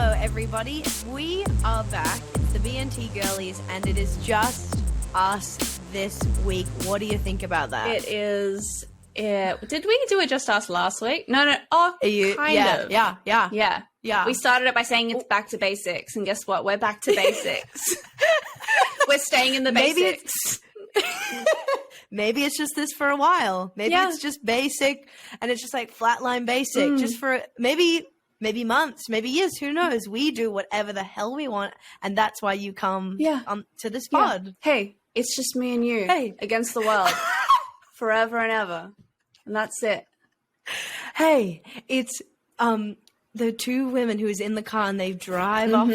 Hello, everybody. We are back. It's the BNT Girlies, and it is just us this week. What do you think about that? It is. Did we do it just us last week? No. Oh, kind of. Yeah. We started it by saying it's back to basics, and guess what? We're back to basics. We're staying in the basics. Maybe it's just this for a while. Maybe it's just basic, and it's just like flatline basic, just for maybe months, maybe years. Who knows? We do whatever the hell we want, and that's why you come to this pod. Hey, it's just me and you against the world, forever and ever, and that's it. Hey, it's the two women who's in the car, and they drive off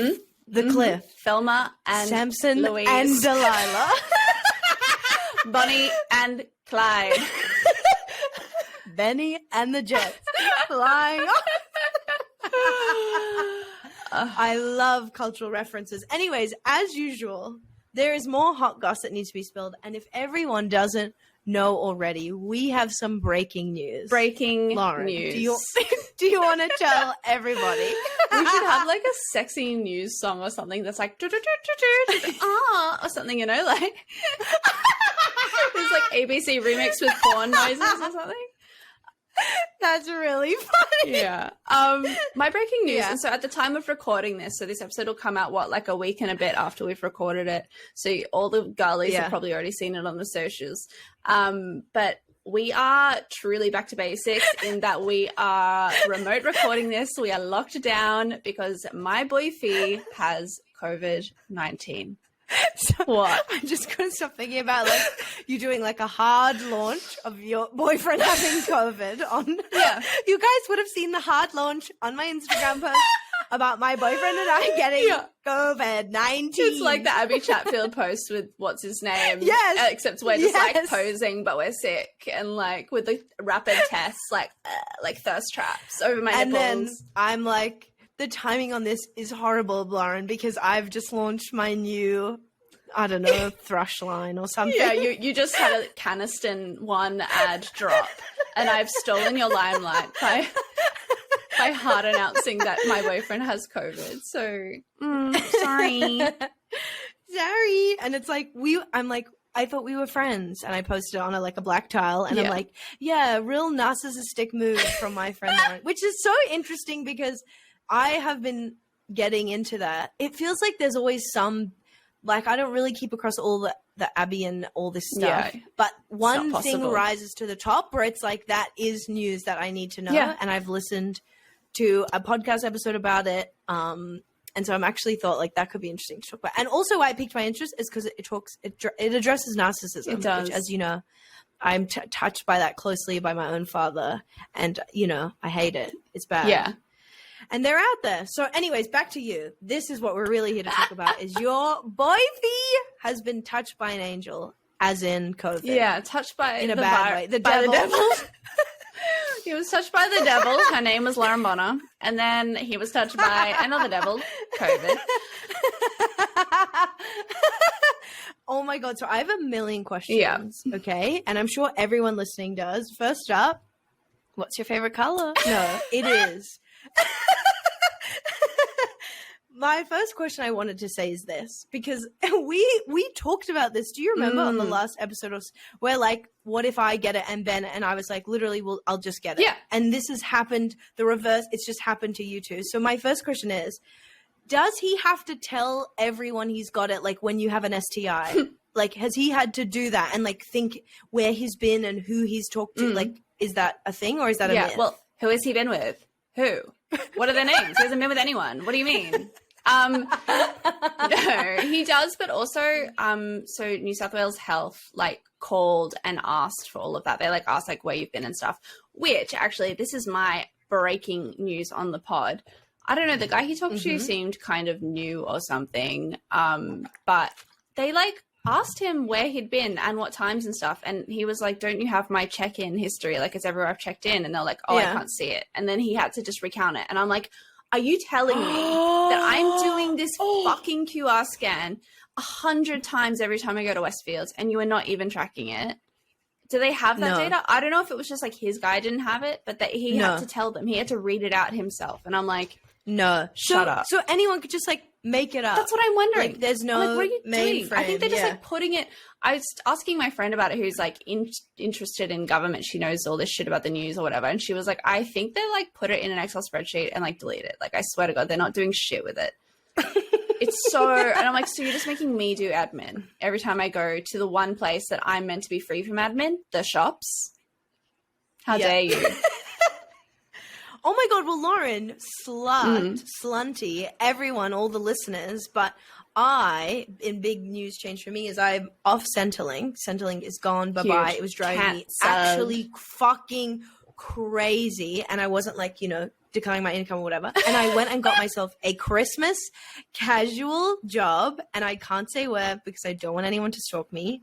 the cliff. Thelma and Samson Louise. and Delilah. Bonnie and Clyde. Benny and the Jets flying off. I love cultural references. Anyways, as usual, there is more hot goss that needs to be spilled. And if everyone doesn't know already, we have some breaking news. Lauren, news. Do you want to tell everybody? We should have like a sexy news song or something that's like or something, like there's like ABC remix with porn noises or something. That's really funny. Yeah. My breaking news. And so at the time of recording this, so this episode will come out, like a week and a bit after we've recorded it. So all the girlies have probably already seen it on the socials. But we are truly back to basics in that we are remote recording this. We are locked down because my boy Fee has COVID-19. So what? I just couldn't stop thinking about like you doing like a hard launch of your boyfriend having COVID on. Yeah. You guys would have seen the hard launch on my Instagram post about my boyfriend and I getting COVID-19. It's like the Abby Chatfield post with what's his name. Yes. Except we're just like posing, but we're sick and like with the rapid tests, like thirst traps over my nipples. And then I'm like, the timing on this is horrible, Lauren, because I've just launched my new, I don't know, thrush line or something. Yeah, you just had a Caniston one ad drop, and I've stolen your limelight by hard announcing that my boyfriend has COVID. So, sorry. Sorry. And it's like, I thought we were friends, and I posted it on a black tile, and I'm like, real narcissistic move from my friend Lauren, which is so interesting because I have been getting into that. It feels like there's always some, I don't really keep across all the Abby and all this stuff, but one thing rises to the top where it's like, that is news that I need to know. And I've listened to a podcast episode about it. And so I'm actually thought that could be interesting to talk about. And also why it piqued my interest is because it addresses narcissism. It does. Which, as you know, I'm touched by that closely by my own father. And, I hate it. It's bad. Yeah. And they're out there. So anyways, back to you. This is what we're really here to talk about is your boy Fee has been touched by an angel, as in COVID. Yeah, touched by in a bad way. The devil. He was touched by the devil. Her name was Lauren Bonner. And then he was touched by another devil, COVID. Oh my God. So I have a million questions. Yeah. Okay. And I'm sure everyone listening does. First up, what's your favorite color? No, it is. My first question I wanted to say is this, because we talked about this. Do you remember on the last episode where what if I get it and Ben, and I was like, literally, I'll just get it. Yeah. And this has happened, the reverse, it's just happened to you too. So my first question is, does he have to tell everyone he's got it, when you have an STI? Has he had to do that and think where he's been and who he's talked to? Is that a thing or is that a myth? Well, who has he been with? Who? What are their names? He hasn't been with anyone. What do you mean? No, he does, but also, so New South Wales Health called and asked for all of that. They asked where you've been and stuff, which actually, this is my breaking news on the pod. I don't know, the guy he talked to seemed kind of new or something. But they asked him where he'd been and what times and stuff. And he was like, don't you have my check-in history? It's everywhere I've checked in. And they're like, I can't see it. And then he had to just recount it. And I'm like, are you telling me that I'm doing this fucking QR scan 100 times every time I go to Westfields and you are not even tracking it? Do they have that data? I don't know if it was just his guy didn't have it, but that he had to tell them. He had to read it out himself. And I'm like, No. Shut up. So anyone could just like make it up. That's what I'm wondering. Like, there's no I'm like, what are you doing? mainframe. I think they're just like putting it. I was asking my friend about it, who's like interested in government. She knows all this shit about the news or whatever, and she was like, I think they like put it in an Excel spreadsheet and like delete it. Like, I swear to God, they're not doing shit with it. It's so, and I'm like, so you're just making me do admin every time I go to the one place that I'm meant to be free from admin, the shops. How dare you? Oh my God. Well, Lauren, slunty, everyone, all the listeners, but in big news change for me is I'm off Centrelink. Centrelink is gone. Bye-bye. It was driving me actually fucking crazy. And I wasn't like, declining my income or whatever. And I went and got myself a Christmas casual job. And I can't say where because I don't want anyone to stalk me.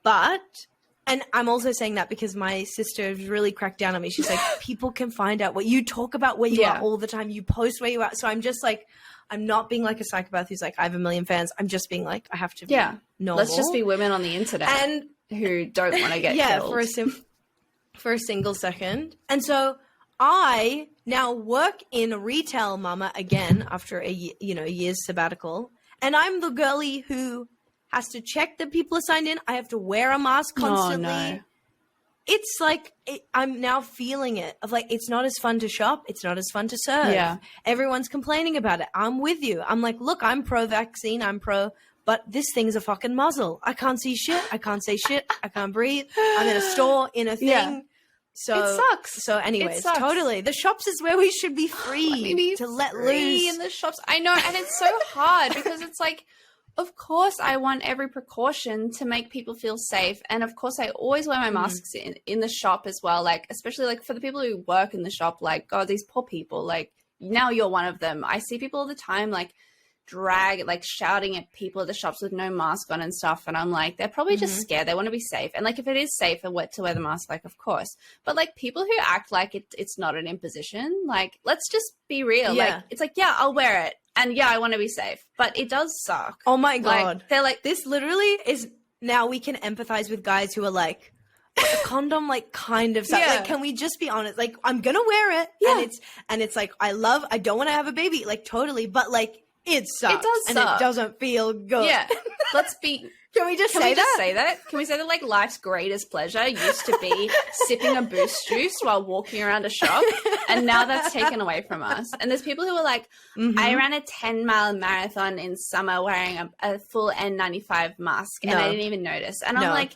And I'm also saying that because my sister has really cracked down on me. She's like, people can find out what you talk about where you are all the time. You post where you are. So I'm just like, I'm not being like a psychopath who's like, I have a million fans. I'm just being like, I have to be normal. Let's just be women on the internet and who don't want to get killed. For a single second. And so I now work in retail, mama, again after a year's sabbatical. And I'm the girly who has to check that people are signed in. I have to wear a mask constantly. Oh, no. It's like, I'm now feeling it of like, it's not as fun to shop. It's not as fun to serve. Yeah. Everyone's complaining about it. I'm with you. I'm like, look, I'm pro-vaccine. I'm pro, but this thing's a fucking muzzle. I can't see shit. I can't say shit. I can't breathe. I'm in a store, in a thing. Yeah. So it sucks. So anyways, totally. The shops is where we should be free to let loose. In the shops. I know. And it's so hard because it's like, of course, I want every precaution to make people feel safe. And of course, I always wear my masks in the shop as well. Like, especially like for the people who work in the shop, like, God, these poor people, like now you're one of them. I see people all the time, like shouting at people at the shops with no mask on and stuff. And I'm like, they're probably just scared. They want to be safe. And like, if it is safe and to wear the mask, like, of course, but like people who act like it's not an imposition, like, let's just be real. Yeah. Like, it's like, yeah, I'll wear it. And yeah, I want to be safe, but it does suck. Oh my God. Like, they're like, this literally is, now we can empathize with guys who are like, a condom, like, kind of sucks. Like, can we just be honest? Like, I'm going to wear it. Yeah. And it's like, I don't want to have a baby. Like, totally. But like, it sucks. It does suck. And it doesn't feel good. Yeah. Let's be... Can we just say that? Can we say that like life's greatest pleasure used to be sipping a Boost juice while walking around a shop, and now that's taken away from us? And there's people who are like, I ran a 10-mile marathon in summer wearing a full N95 mask, and I didn't even notice. And I'm like,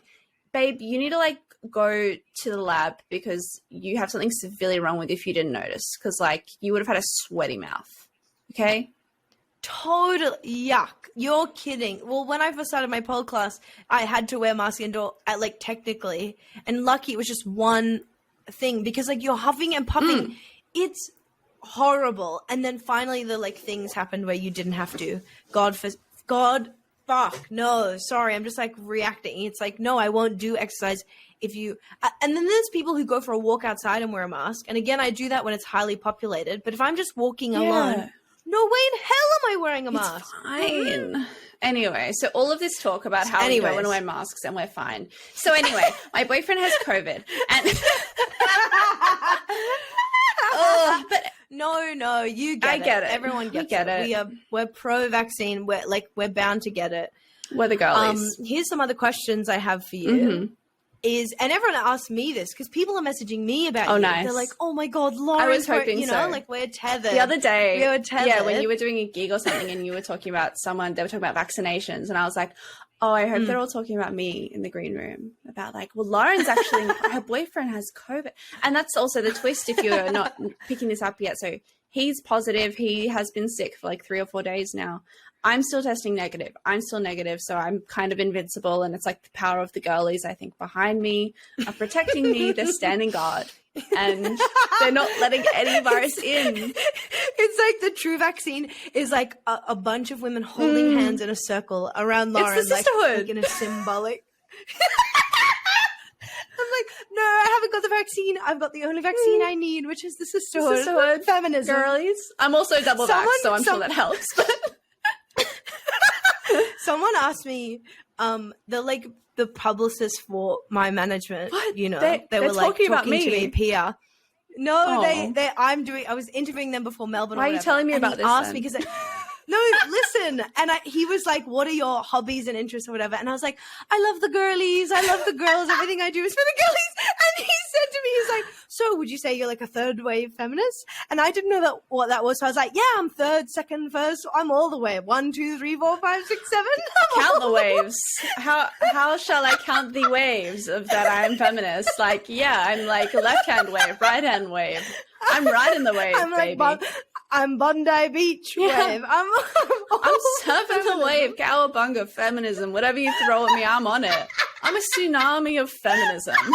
babe, you need to like go to the lab because you have something severely wrong with you if you didn't notice, because like you would have had a sweaty mouth. Okay. Totally. Yuck. You're kidding. Well, when I first started my pole class, I had to wear a mask indoor, like technically, and lucky it was just one thing because like you're huffing and puffing. It's horrible. And then finally the like things happened where you didn't have to. Fuck. No, sorry. I'm just like reacting. It's like, no, I won't do exercise if you, and then there's people who go for a walk outside and wear a mask. And again, I do that when it's highly populated, but if I'm just walking alone, no way in hell am I wearing a mask. It's fine. Anyway, so all of this talk about how we don't want to wear masks and we're fine. So anyway, my boyfriend has COVID. And but no, you get it. I get it. Everyone gets it. We're pro-vaccine. We're bound to get it. We're the girlies. Here's some other questions I have for you. And everyone asks me this because people are messaging me about you. Nice. They're like, oh my God, Lauren. I was hoping so. Like we're tethered. The other day, we were tethered. Yeah, when you were doing a gig or something and you were talking about someone, they were talking about vaccinations. And I was like, oh, I hope they're all talking about me in the green room about like, well, Lauren's actually, her boyfriend has COVID. And that's also the twist if you're not picking this up yet. So he's positive. He has been sick for like 3 or 4 days now. I'm still testing negative. I'm still negative. So I'm kind of invincible. And it's like the power of the girlies, I think, behind me are protecting me. They're standing guard and they're not letting any virus in. It's like the true vaccine is like a bunch of women holding hands in a circle around Lauren. It's the sisterhood. Like in a symbolic. I'm like, no, I haven't got the vaccine. I've got the only vaccine I need, which is the sisterhood. Feminism. Girlies. I'm also double vaxxed, so I'm sure that helps. Someone asked me, the publicist for my management, what? they were like talking about me. to me, Pia. No, Oh. I was interviewing them before Melbourne. Why or are you whatever, telling me and about he this asked then? me because no, listen. And he was like, what are your hobbies and interests or whatever? And I was like, I love the girlies. I love the girls. Everything I do is for the girlies. And he said to me, he's like, so would you say you're like a third wave feminist? And I didn't know what that was. So I was like, yeah, I'm third, second, first. I'm all the way. 1, 2, 3, 4, 5, 6, 7. Count the waves. How shall I count the waves of that I am feminist? Like, yeah, I'm like left hand wave, right hand wave. I'm right in the wave, I'm like, baby. I'm Bondi Beach wave. I'm surfing the wave, cowabunga, feminism, whatever you throw at me, I'm on it. I'm a tsunami of feminism. No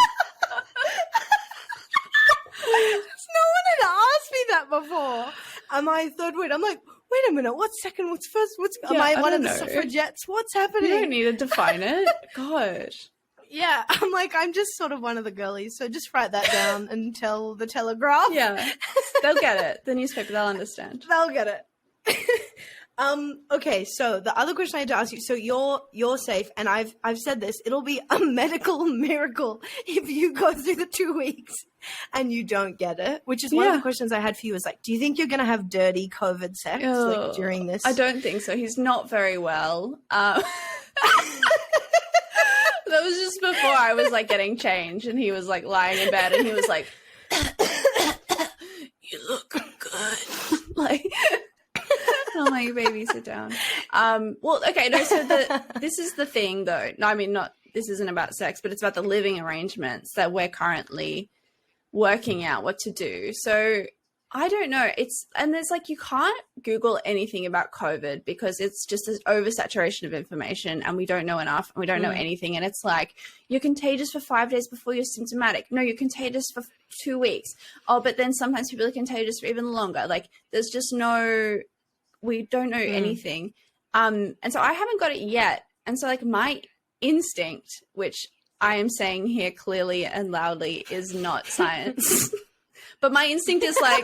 one had asked me that before. Am I third wave? I'm like, wait a minute, what's second? What's first? Am I one of the suffragettes? What's happening? You don't need to define it. Gosh. Yeah, I'm like, I'm just sort of one of the girlies. So just write that down and tell the Telegraph. Yeah, they'll get it. The newspaper, they'll understand. They'll get it. Okay, so the other question I had to ask you, so you're safe, and I've said this, it'll be a medical miracle if you go through the 2 weeks and you don't get it, which is one of the questions I had for you is like, do you think you're going to have dirty COVID sex like during this? I don't think so. He's not very well. That was just before I was like getting changed and he was like lying in bed and he was like, you look good. Like, oh my baby, sit down. Well, okay, no, so this is the thing though. No, I mean, this isn't about sex, but it's about the living arrangements that we're currently working out what to do. So I don't know. And there's like, you can't Google anything about COVID because it's just an oversaturation of information and we don't know enough and we don't know anything. And it's like, you're contagious for 5 days before you're symptomatic. No, you're contagious for 2 weeks. Oh, but then sometimes people are contagious for even longer. Like there's just we don't know anything. And so I haven't got it yet. And so like my instinct, which I am saying here clearly and loudly is not science. But my instinct is like,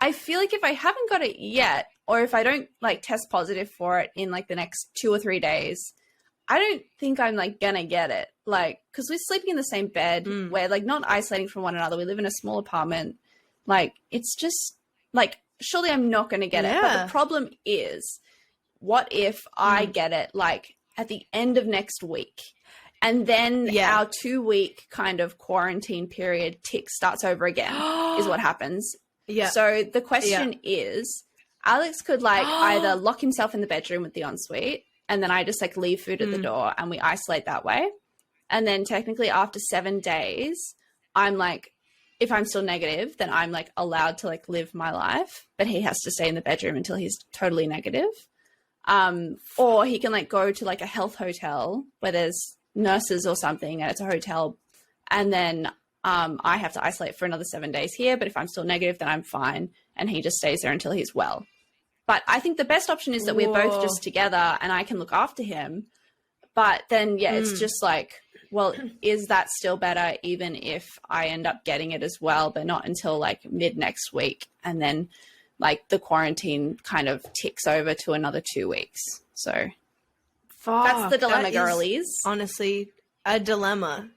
I feel like if I haven't got it yet, or if I don't like test positive for it in like the next 2 or 3 days, I don't think I'm like gonna get it. Like, cause we're sleeping in the same bed. We're like not isolating from one another. We live in a small apartment. Like, it's just like, surely I'm not gonna get it. But the problem is, what if I get it like at the end of next week? And then our 2 week kind of quarantine period starts over again is what happens. Yeah. So the question is, Alex could like either lock himself in the bedroom with the ensuite and then I just like leave food at the door and we isolate that way. And then technically after 7 days, I'm like, if I'm still negative, then I'm like allowed to like live my life, but he has to stay in the bedroom until he's totally negative. Or he can like go to like a health hotel where there's nurses or something and it's a hotel, and then I have to isolate for another 7 days here, but if I'm still negative then I'm fine and he just stays there until he's well. But I think the best option is that we're both just together and I can look after him. But then it's just like, well, is that still better even if I end up getting it as well, but not until like mid next week, and then like the quarantine kind of ticks over to another 2 weeks. So that's the dilemma, girlies. Honestly, a dilemma.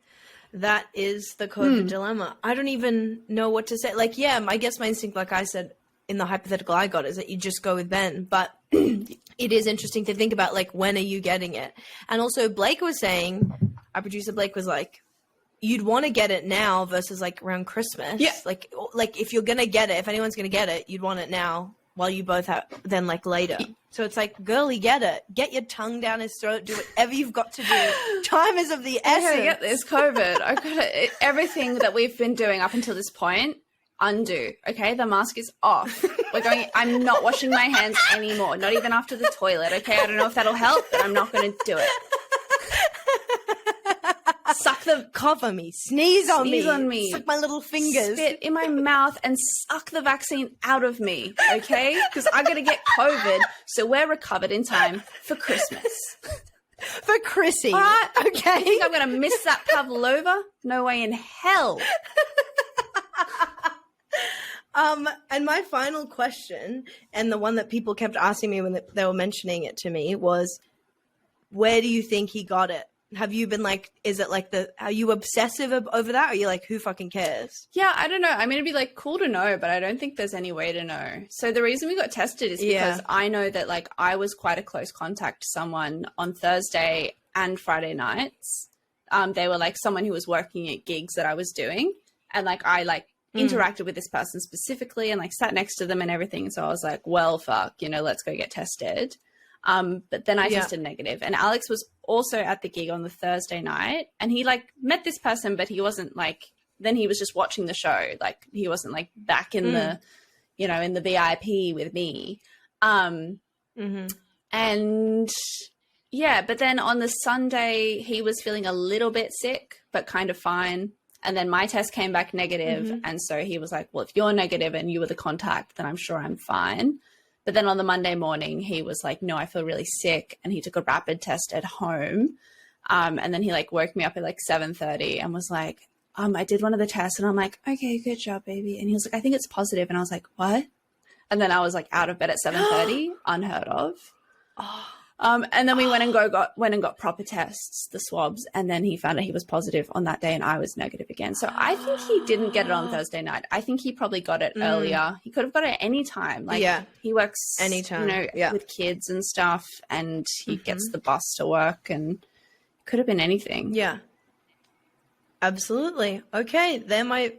That is the COVID dilemma. I don't even know what to say. Like, yeah, I guess my instinct, like I said, in the hypothetical I got, is that you just go with Ben. But it is interesting to think about, like, when are you getting it? And also Blake was saying, our producer Blake was like, you'd want to get it now versus like around Christmas. Yeah. Like if you're going to get it, if anyone's going to get it, you'd want it now while you both have, then like later. So it's like, girly, get it. Get your tongue down his throat. Do whatever you've got to do. Time is of the essence. I get this COVID. I got it. Everything that we've been doing up until this point, undo. Okay, the mask is off. I'm not washing my hands anymore. Not even after the toilet. Okay, I don't know if that'll help, but I'm not going to do it. Cough on me, sneeze on me, suck my little fingers, spit in my mouth and suck the vaccine out of me, okay? Because I'm going to get COVID, so we're recovered in time for Christmas. For Chrissy. All right? Okay. You think I'm going to miss that pavlova? No way in hell. And my final question, and the one that people kept asking me when they were mentioning it to me, was, where do you think he got it? have you been like, is it like are you obsessive over that? Or are you like, who fucking cares? Yeah, I don't know. I mean, it'd be like cool to know, but I don't think there's any way to know. So the reason we got tested is because I know that like I was quite a close contact to someone on Thursday and Friday nights. They were like someone who was working at gigs that I was doing, and like I like interacted with this person specifically and like sat next to them and everything. So I was like, well, fuck, you know, let's go get tested. But then I tested negative, and Alex was also at the gig on the Thursday night, and he like met this person, but he wasn't like, then he was just watching the show. Like he wasn't like back in the, you know, in the VIP with me. And yeah, but then on the Sunday, he was feeling a little bit sick, but kind of fine. And then my test came back negative. And so he was like, well, if you're negative and you were the contact, then I'm sure I'm fine. But then on the Monday morning, he was like, no, I feel really sick. And he took a rapid test at home. And then he like woke me up at like 7:30 and was like, I did one of the tests. And I'm like, okay, good job, baby. And he was like, I think it's positive. And I was like, what? And then I was like out of bed at 7:30, unheard of. And then we went and got proper tests, the swabs, and then he found out he was positive on that day, and I was negative again. So I think he didn't get it on Thursday night. I think he probably got it earlier. He could have got it any time. Like he works anytime, you know, with kids and stuff, and he gets the bus to work, and could have been anything. Yeah, absolutely. Okay, they're my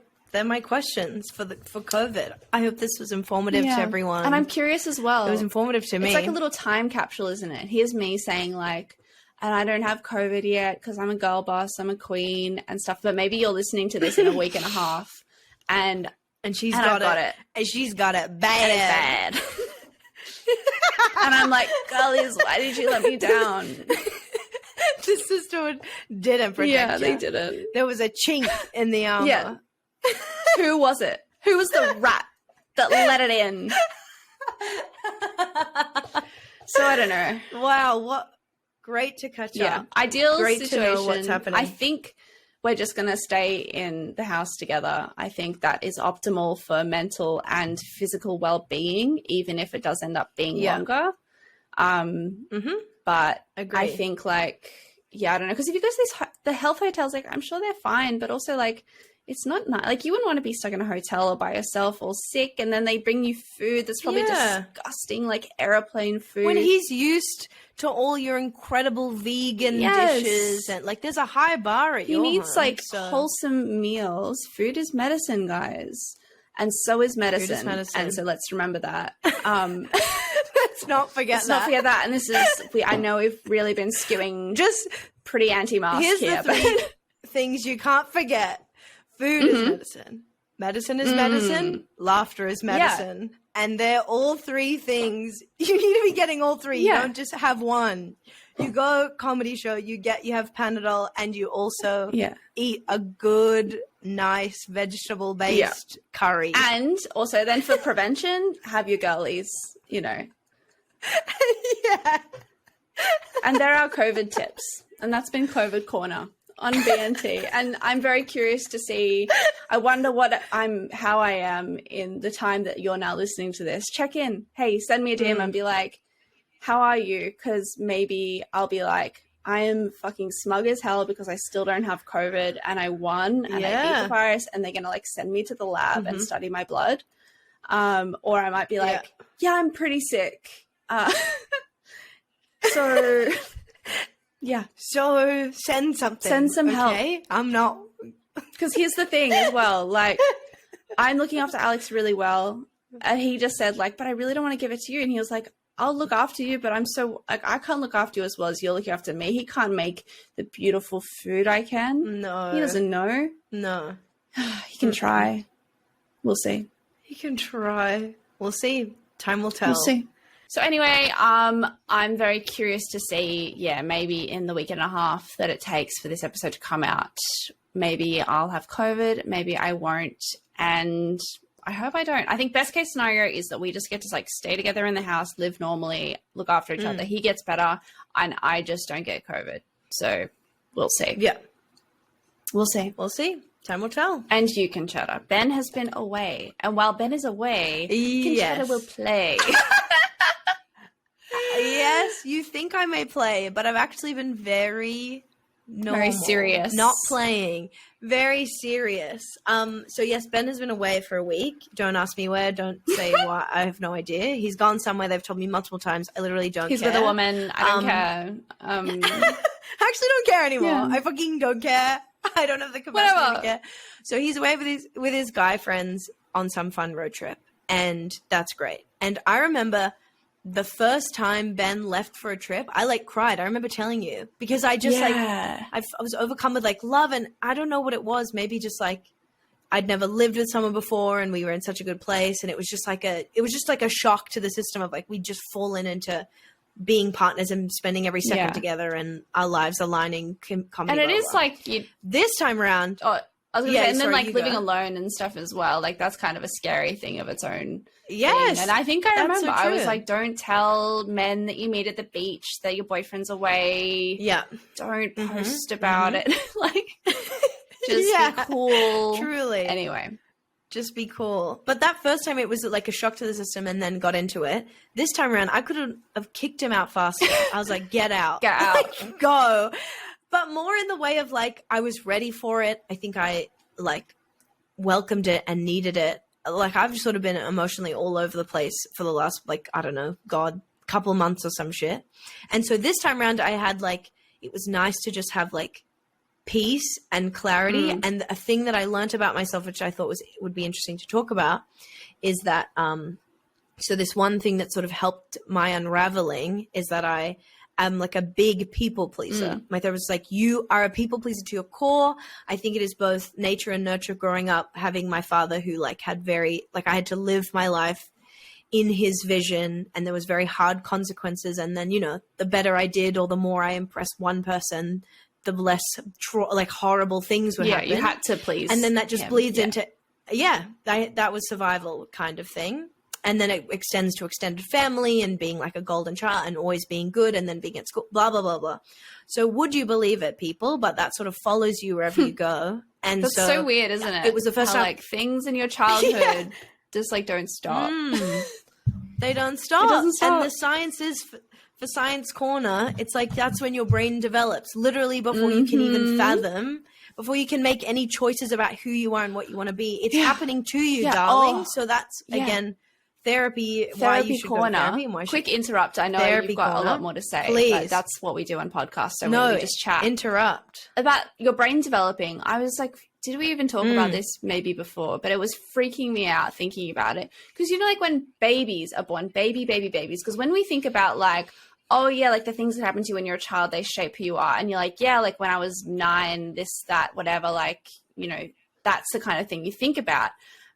questions for COVID. I hope this was informative to everyone. And I'm curious as well. It was informative to me. It's like a little time capsule, isn't it? Here's me saying like, and I don't have COVID yet because I'm a girl boss, I'm a queen and stuff. But maybe you're listening to this in a week and a half, and she's got it. And she's got it bad. And I'm like, girlies, why did you let me down? The sisterhood didn't protect you. Yeah, they didn't. There was a chink in the armor. Yeah. Who was it? Who was the rat that let it in? So I don't know. Wow, what great to catch up. Ideal great situation. To know what's happening. I think we're just going to stay in the house together. I think that is optimal for mental and physical well-being, even if it does end up being longer. But Agreed. I think like, I don't know. Because if you go to the health hotels, like I'm sure they're fine, but also like, it's not nice. Like you wouldn't want to be stuck in a hotel or by yourself or sick, and then they bring you food that's probably disgusting, like airplane food. When he's used to all your incredible vegan dishes, and like there's a high bar at your home. He needs like wholesome meals. Food is medicine, guys, and so is medicine. Food is medicine. And so let's remember that. Let's not forget Let's not forget that. And this is, I know we've really been skewing just pretty anti-mask here. Here's the three things you can't forget. Food is medicine. Medicine is medicine. Laughter is medicine. And they're all three things. You need to be getting all three. You don't just have one. You go comedy show, you have Panadol, and you also eat a good, nice vegetable-based curry. And also then for prevention, have your girlies, you know. And there are COVID tips. And that's been COVID Corner on BNT. And I'm very curious to see, I wonder how I am in the time that you're now listening to this. Check in. Hey, send me a DM and be like, how are you? Because maybe I'll be like, I am fucking smug as hell because I still don't have COVID and I won and I beat the virus, and they're going to like send me to the lab and study my blood. Or I might be like, I'm pretty sick. So send something. Send some help. I'm not. Because here's the thing as well. Like, I'm looking after Alex really well. And he just said like, but I really don't want to give it to you. And he was like, I'll look after you, but I'm so like, I can't look after you as well as you're looking after me. He can't make the beautiful food I can. No. He doesn't know. No. He can try. We'll see. He can try. We'll see. Time will tell. We'll see. So anyway, I'm very curious to see, maybe in the week and a half that it takes for this episode to come out, maybe I'll have COVID, maybe I won't, and I hope I don't. I think best case scenario is that we just get to like stay together in the house, live normally, look after each other. He gets better, and I just don't get COVID. So we'll see. Yeah. We'll see. We'll see. Time will tell. And you, Concetta. Ben has been away, and while Ben is away, Concetta will play. Yes, you think I may play, but I've actually been very normal, Very serious. not playing, very serious. So yes, Ben has been away for a week. Don't ask me where. Don't say why. I have no idea. He's gone somewhere. They've told me multiple times. I literally don't care. He's with a woman. I don't care. I actually don't care anymore. Yeah. I fucking don't care. I don't have the capacity to care. So he's away with his guy friends on some fun road trip, and that's great. And I remember the first time Ben left for a trip, I like cried. I remember telling you, because I just I was overcome with like love, and I don't know what it was. Maybe just like I'd never lived with someone before, and we were in such a good place, and it was just like a shock to the system of like we'd just fallen into being partners and spending every second together, and our lives aligning. And it is like this time around. Oh, I was gonna say, and then like living go. alone and stuff as well. Like that's kind of a scary thing of its own. Yes. Thing. And I think I remember so I was like, don't tell men that you meet at the beach that your boyfriend's away. Yeah. Don't post about it. Like, just be cool. Truly. Anyway. Just be cool. But that first time it was like a shock to the system and then got into it. This time around, I could have kicked him out faster. I was like, get out. Get out. Like, go. But more in the way of like, I was ready for it. I think I like welcomed it and needed it. Like I've sort of been emotionally all over the place for the last, like, I don't know, couple months or some shit. And so this time around I had like, it was nice to just have like peace and clarity. And a thing that I learned about myself, which I thought would be interesting to talk about, is that, so this one thing that sort of helped my unraveling is that I'm like a big people pleaser. My therapist was like, you are a people pleaser to your core. I think it is both nature and nurture growing up, having my father who like had I had to live my life in his vision, and there was very hard consequences. And then, you know, the better I did or the more I impressed one person, the less like horrible things would happen. You had to please. And then that just bleeds into, that was survival kind of thing. And then it extends to extended family and being like a golden child and always being good and then being at school, blah, blah, blah, blah. So would you believe it, people? But that sort of follows you wherever you go. And that's so weird, isn't it? It was the first time. Like things in your childhood just like don't stop. They don't stop. It doesn't stop. And the science is for Science Corner. It's like that's when your brain develops, literally before you can even fathom, before you can make any choices about who you are and what you want to be. It's happening to you, darling. So that's, again, therapy why you should corner. Go to therapy and why Quick interrupt. I know you've got a lot more to say. Please. But that's what we do on podcasts. So we just chat. Interrupt. About your brain developing. I was like, did we even talk about this maybe before? But it was freaking me out thinking about it. Because you know, like when babies are born, babies. Because when we think about like, oh yeah, like the things that happen to you when you're a child, they shape who you are. And you're like, yeah, like when I was 9, this, that, whatever, like, you know, that's the kind of thing you think about.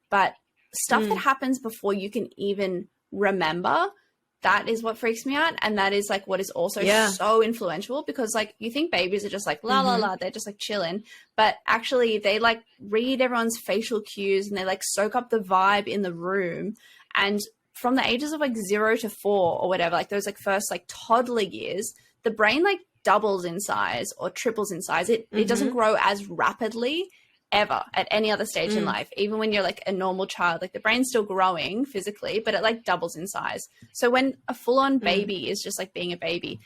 But stuff that happens before you can even remember, that is what freaks me out. And that is like what is also so influential, because like you think babies are just like la la la, they're just like chilling, but actually they like read everyone's facial cues and they like soak up the vibe in the room. And from the ages of like 0 to 4 or whatever, like those like first like toddler years, the brain like doubles in size or triples in size. It doesn't grow as rapidly ever at any other stage in life. Even when you're like a normal child, like the brain's still growing physically, but it like doubles in size. So when a full-on baby is just like being a baby,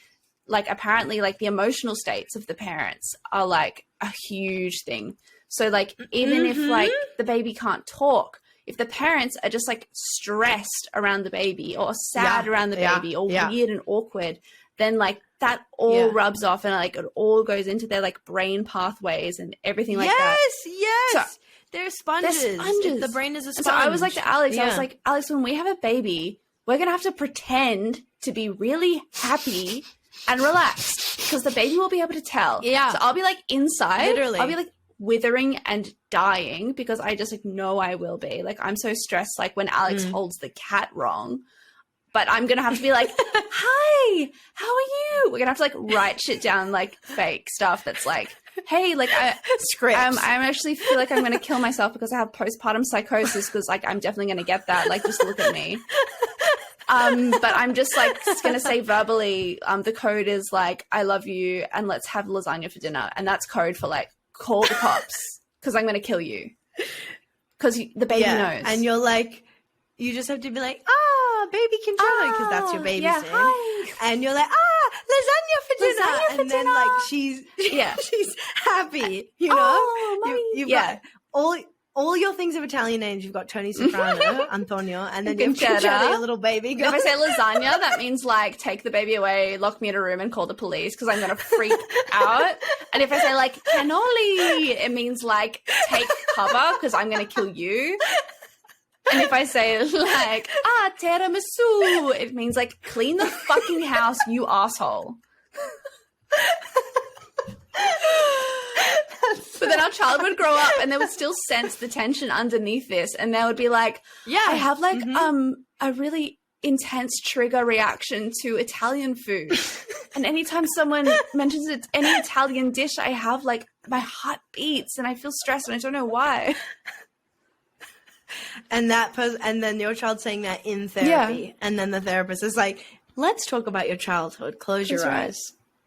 like apparently like the emotional states of the parents are like a huge thing. So like even if like the baby can't talk, if the parents are just like stressed around the baby or sad around the baby or weird and awkward, then like that all rubs off and like it all goes into their like brain pathways and everything like that. Yes. So, they're sponges. The brain is a sponge. And so I was like to Alex, I was like, Alex, when we have a baby, we're going to have to pretend to be really happy and relaxed because the baby will be able to tell. Yeah. So I'll be like inside. Literally. I'll be like withering and dying because I just like know I will be. Like I'm so stressed like when Alex holds the cat wrong. But I'm going to have to be like, hi, how are you? We're going to have to like write shit down, like fake stuff that's like, hey, like scripts. I actually feel like I'm going to kill myself because I have postpartum psychosis because like I'm definitely going to get that. Like just look at me. But I'm just like going to say verbally, the code is like, I love you and let's have lasagna for dinner. And that's code for like, call the cops because I'm going to kill you. Because the baby knows. And you're like, you just have to be like, baby controller, because that's your baby's name. Hi. And you're like, lasagna for dinner, and then like she's she's happy, you know. Oh, mommy. You've got all your things of Italian names. You've got Tony Soprano, Antonio, and then you've Concetta, your little baby girl. If I say lasagna, that means like take the baby away, lock me in a room, and call the police because I'm gonna freak out. And if I say like cannoli, it means like take cover because I'm gonna kill you. And if I say like tiramisu, it means like clean the fucking house, you asshole. But then our child would grow up and they would still sense the tension underneath this, and they would be like, I have like a really intense trigger reaction to Italian food. And anytime someone mentions it's any Italian dish, I have like my heart beats and I feel stressed and I don't know why. And and then your child saying that in therapy, and then the therapist is like, let's talk about your childhood. Close your eyes.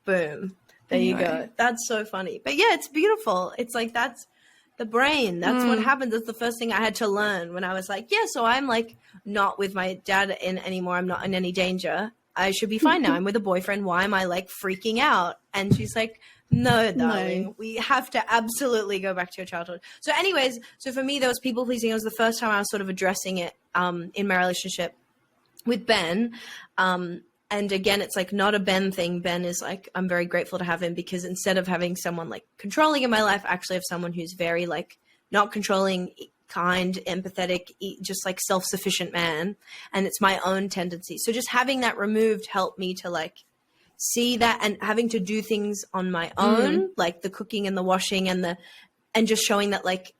Boom. There you go. That's so funny. But yeah, it's beautiful. It's like, that's the brain. That's what happens. That's the first thing I had to learn when I was like, so I'm like not with my dad anymore. I'm not in any danger. I should be fine now. I'm with a boyfriend. Why am I like freaking out? And she's like, no, darling, we have to absolutely go back to your childhood. So anyways, so for me, there was people pleasing. It was the first time I was sort of addressing it in my relationship with Ben. And again, it's like not a Ben thing. Ben is like, I'm very grateful to have him because instead of having someone like controlling in my life, I actually have someone who's very like not controlling, kind, empathetic, just like self-sufficient man. And it's my own tendency. So just having that removed helped me to like see that, and having to do things on my own, like the cooking and the washing and just showing that like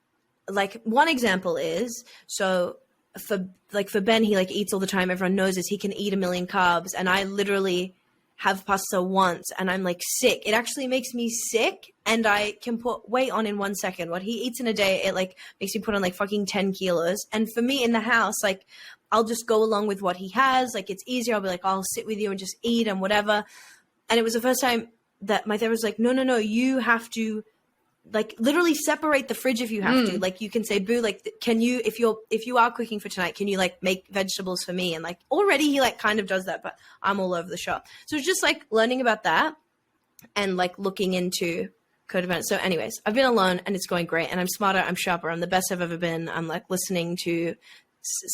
one example is, so for Ben, he like eats all the time. Everyone knows this. He can eat 1 million carbs, and I literally have pasta once and I'm like sick. It actually makes me sick, and I can put weight on in 1 second. What he eats in a day, it like makes me put on like fucking 10 kilos. And for me in the house, like I'll just go along with what he has. Like it's easier. I'll be like, I'll sit with you and just eat and whatever. And it was the first time that my therapist was like, no, you have to like literally separate the fridge if you have to. Like you can say, boo, like can you, if you are cooking for tonight, can you like make vegetables for me? And like already he like kind of does that, but I'm all over the shop. So it's just like learning about that and like looking into codependence. So anyways, I've been alone and it's going great, and I'm smarter, I'm sharper, I'm the best I've ever been. I'm like listening to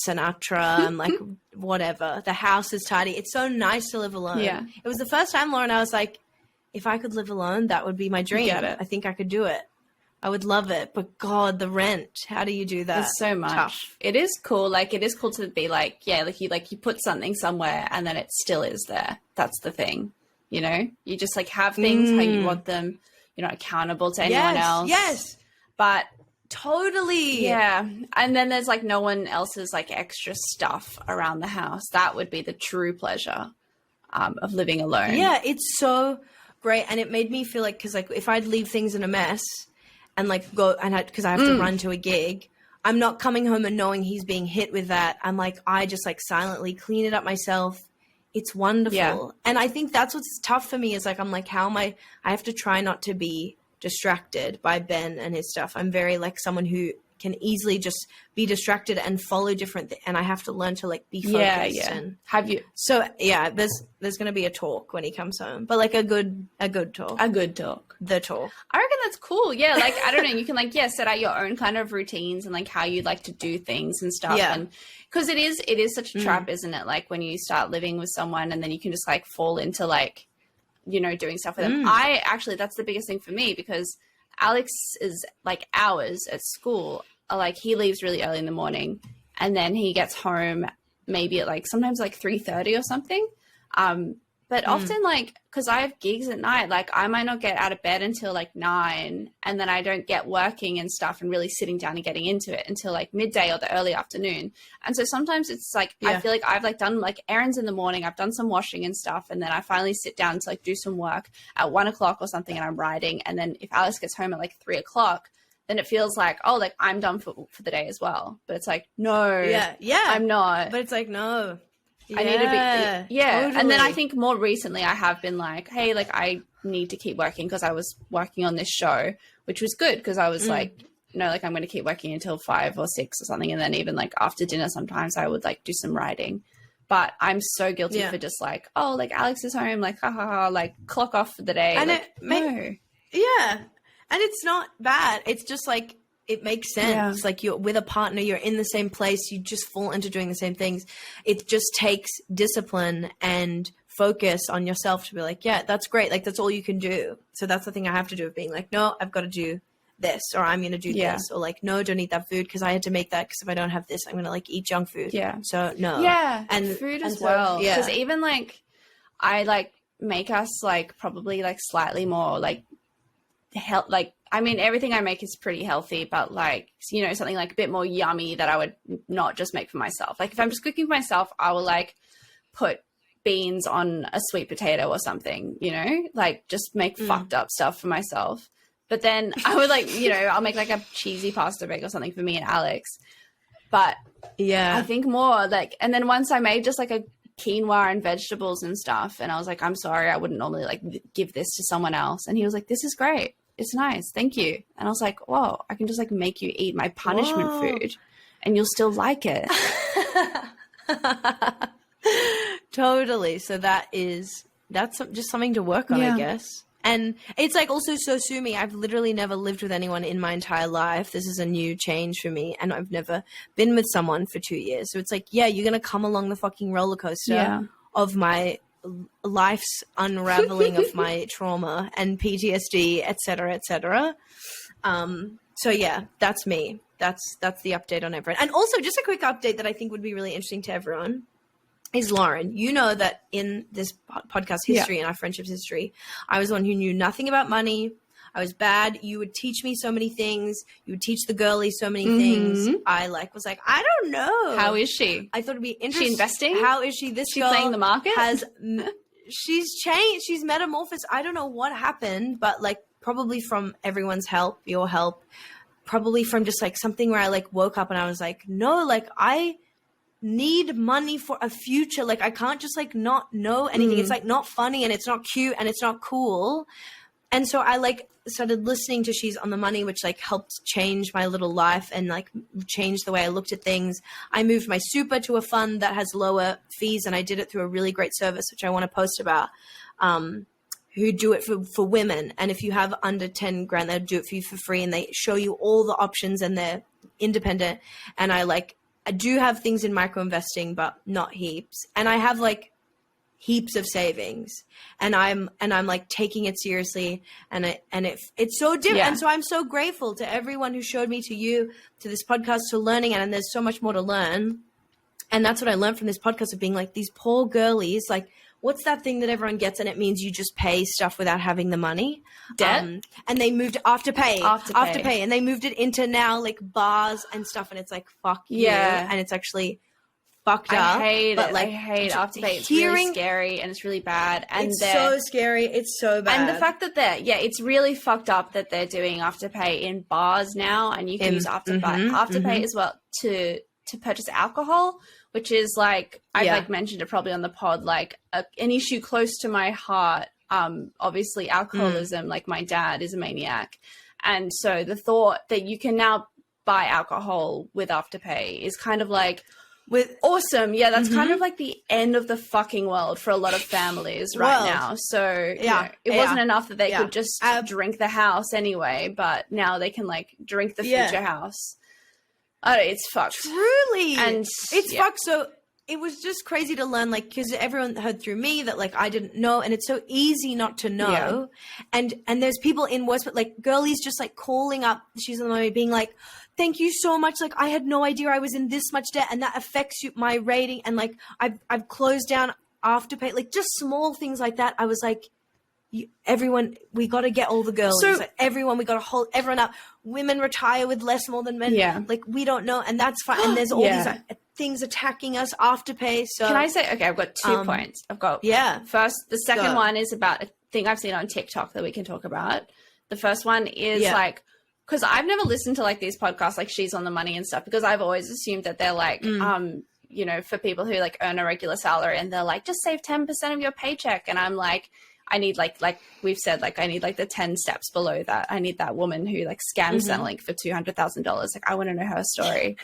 Sinatra and like whatever. The house is tidy. It's so nice to live alone. Yeah. It was the first time, Lauren, I was like, if I could live alone, that would be my dream. I think I could do it. I would love it. But God, the rent, how do you do that? It's so much. Tough. It is cool. Like it is cool to be like, you put something somewhere and then it still is there. That's the thing. You know, you just like have things how you want them. You're not accountable to anyone else. Yes. But totally. Yeah. And then there's like no one else's like extra stuff around the house. That would be the true pleasure of living alone. Yeah. It's so great. And it made me feel like, cause like if I'd leave things in a mess and like go and cause I have to run to a gig, I'm not coming home and knowing he's being hit with that. I'm like, I just like silently clean it up myself. It's wonderful. Yeah. And I think that's what's tough for me is like, I'm like, I have to try not to be distracted by Ben and his stuff. I'm very like someone who can easily just be distracted and follow different and I have to learn to like be focused. Yeah. And have you? So yeah, there's going to be a talk when he comes home, but like a good talk. A good talk. The talk. I reckon that's cool. Yeah. Like, I don't know. You can like, set out your own kind of routines and like how you like to do things and stuff. Yeah. And because it is such a trap, isn't it? Like when you start living with someone and then you can just like fall into like, you know, doing stuff with them. That's the biggest thing for me because Alex is like hours at school. Like he leaves really early in the morning and then he gets home maybe at like sometimes like 3:30 or something. But often like, cause I have gigs at night, like I might not get out of bed until like 9 and then I don't get working and stuff and really sitting down and getting into it until like midday or the early afternoon. And so sometimes it's like, I feel like I've like done like errands in the morning, I've done some washing and stuff. And then I finally sit down to like do some work at 1 o'clock or something and I'm writing. And then if Alice gets home at like 3 o'clock, then it feels like, oh, like I'm done for the day as well. But it's like, no, I'm not. But it's like, no. I need to be, totally. And then I think more recently I have been like, hey, like I need to keep working because I was working on this show, which was good because I was like, no, like I'm going to keep working until 5 or 6 or something. And then even like after dinner, sometimes I would like do some writing. But I'm so guilty for just like, oh, like Alex is home, like, ha ha ha, like clock off for the day. And like, yeah. And it's not bad. It's just like, it makes sense. Like you're with a partner, you're in the same place, you just fall into doing the same things. It just takes discipline and focus on yourself to be like, yeah, that's great. Like that's all you can do. So that's the thing I have to do of being like, no, I've got to do this, or I'm going to do this, or like, no, don't eat that food because I had to make that because if I don't have this, I'm going to like eat junk food. Yeah. So no. Yeah. And food as well. Yeah. Because even like, I like make us like probably like slightly more like health, like, I mean, everything I make is pretty healthy, but like, you know, something like a bit more yummy that I would not just make for myself. Like if I'm just cooking for myself, I will like put beans on a sweet potato or something, you know, like just make fucked up stuff for myself. But then I would like, you know, I'll make like a cheesy pasta bake or something for me and Alex. But I think more like, and then once I made just like a quinoa and vegetables and stuff, and I was like, I'm sorry, I wouldn't normally like give this to someone else. And he was like, this is great. It's nice. Thank you. And I was like, whoa, I can just like make you eat my punishment food and you'll still like it. Totally. So that's just something to work on, I guess. And it's like also so sue me. I've literally never lived with anyone in my entire life. This is a new change for me. And I've never been with someone for 2 years. So it's like, yeah, you're going to come along the fucking roller coaster of my life's unraveling of my trauma and PTSD, et cetera, et cetera. So yeah, that's me. That's the update on everyone. And also just a quick update that I think would be really interesting to everyone is Lauren. You know that in this podcast history and our friendships history, I was the one who knew nothing about money. I was bad. You would teach me so many things. You would teach the girlies so many things. I was like, I don't know. How is she? I thought it'd be interesting. She investing? How is she? This girl playing the market? She's changed. She's metamorphosed. I don't know what happened, but like probably from everyone's help, your help, probably from just like something where I like woke up and I was like, no, like I need money for a future. Like I can't just like not know anything. It's like not funny and it's not cute and it's not cool. And so I like started listening to She's on the Money, which like helped change my little life and like change the way I looked at things. I moved my super to a fund that has lower fees, and I did it through a really great service, which I want to post about, who do it for women. And if you have under 10 grand, they'll do it for you for free. And they show you all the options and they're independent. And I do have things in micro investing, but not heaps. And I have like heaps of savings, and I'm like taking it seriously, and it's so different. And so I'm so grateful to everyone who showed me, to you, to this podcast, to learning, and there's so much more to learn. And that's what I learned from this podcast, of being like, these poor girlies, like, what's that thing that everyone gets and it means you just pay stuff without having the money? Debt? And they moved Afterpay, and they moved it into now like bars and stuff, and it's like, fuck you. And it's actually fucked up. I hate but it. Like, I hate Afterpay. It's really scary and it's really bad. And it's so scary. It's so bad. And the fact that it's really fucked up that they're doing Afterpay in bars now, and you can use Afterpay as well to purchase alcohol, which is like, I've like mentioned it probably on the pod, like an issue close to my heart. Obviously alcoholism, like my dad is a maniac. And so the thought that you can now buy alcohol with Afterpay is kind of like, awesome. Yeah, that's kind of like the end of the fucking world for a lot of families now. So you know, it wasn't enough that they could just drink the house anyway, but now they can like drink the future house. It's fucked. Truly. And it's fucked. So it was just crazy to learn, like, because everyone heard through me that like I didn't know, and it's so easy not to know. And there's people in worse, but like girlies just like calling up She's on the Money, being like, thank you so much. Like, I had no idea I was in this much debt, and that affects my rating. And like, I've closed down Afterpay, like just small things like that. I was like, everyone, we got to get all the girls. So, like, everyone, we got to hold everyone up. Women retire with less more than men. Yeah. Like, we don't know. And that's fine. And there's all these things attacking us, Afterpay. So can I say, okay, I've got 2 points. I've got, first, the second one is about a thing I've seen on TikTok that we can talk about. The first one is like, because I've never listened to like these podcasts, like She's on the Money and stuff, because I've always assumed that they're like, you know, for people who like earn a regular salary, and they're like, just save 10% of your paycheck. And I'm like, I need like we've said, like, I need like the 10 steps below that. I need that woman who like scams Centrelink for $200,000. Like, I want to know her story.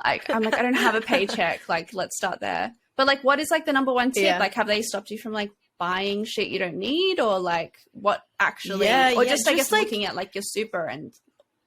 Like, I'm like, I don't have a paycheck. Like, let's start there. But like, what is like the number one tip? Yeah. Like, have they stopped you from like buying shit you don't need, or like what actually, Yeah, or yeah, just I guess like, looking at like your super and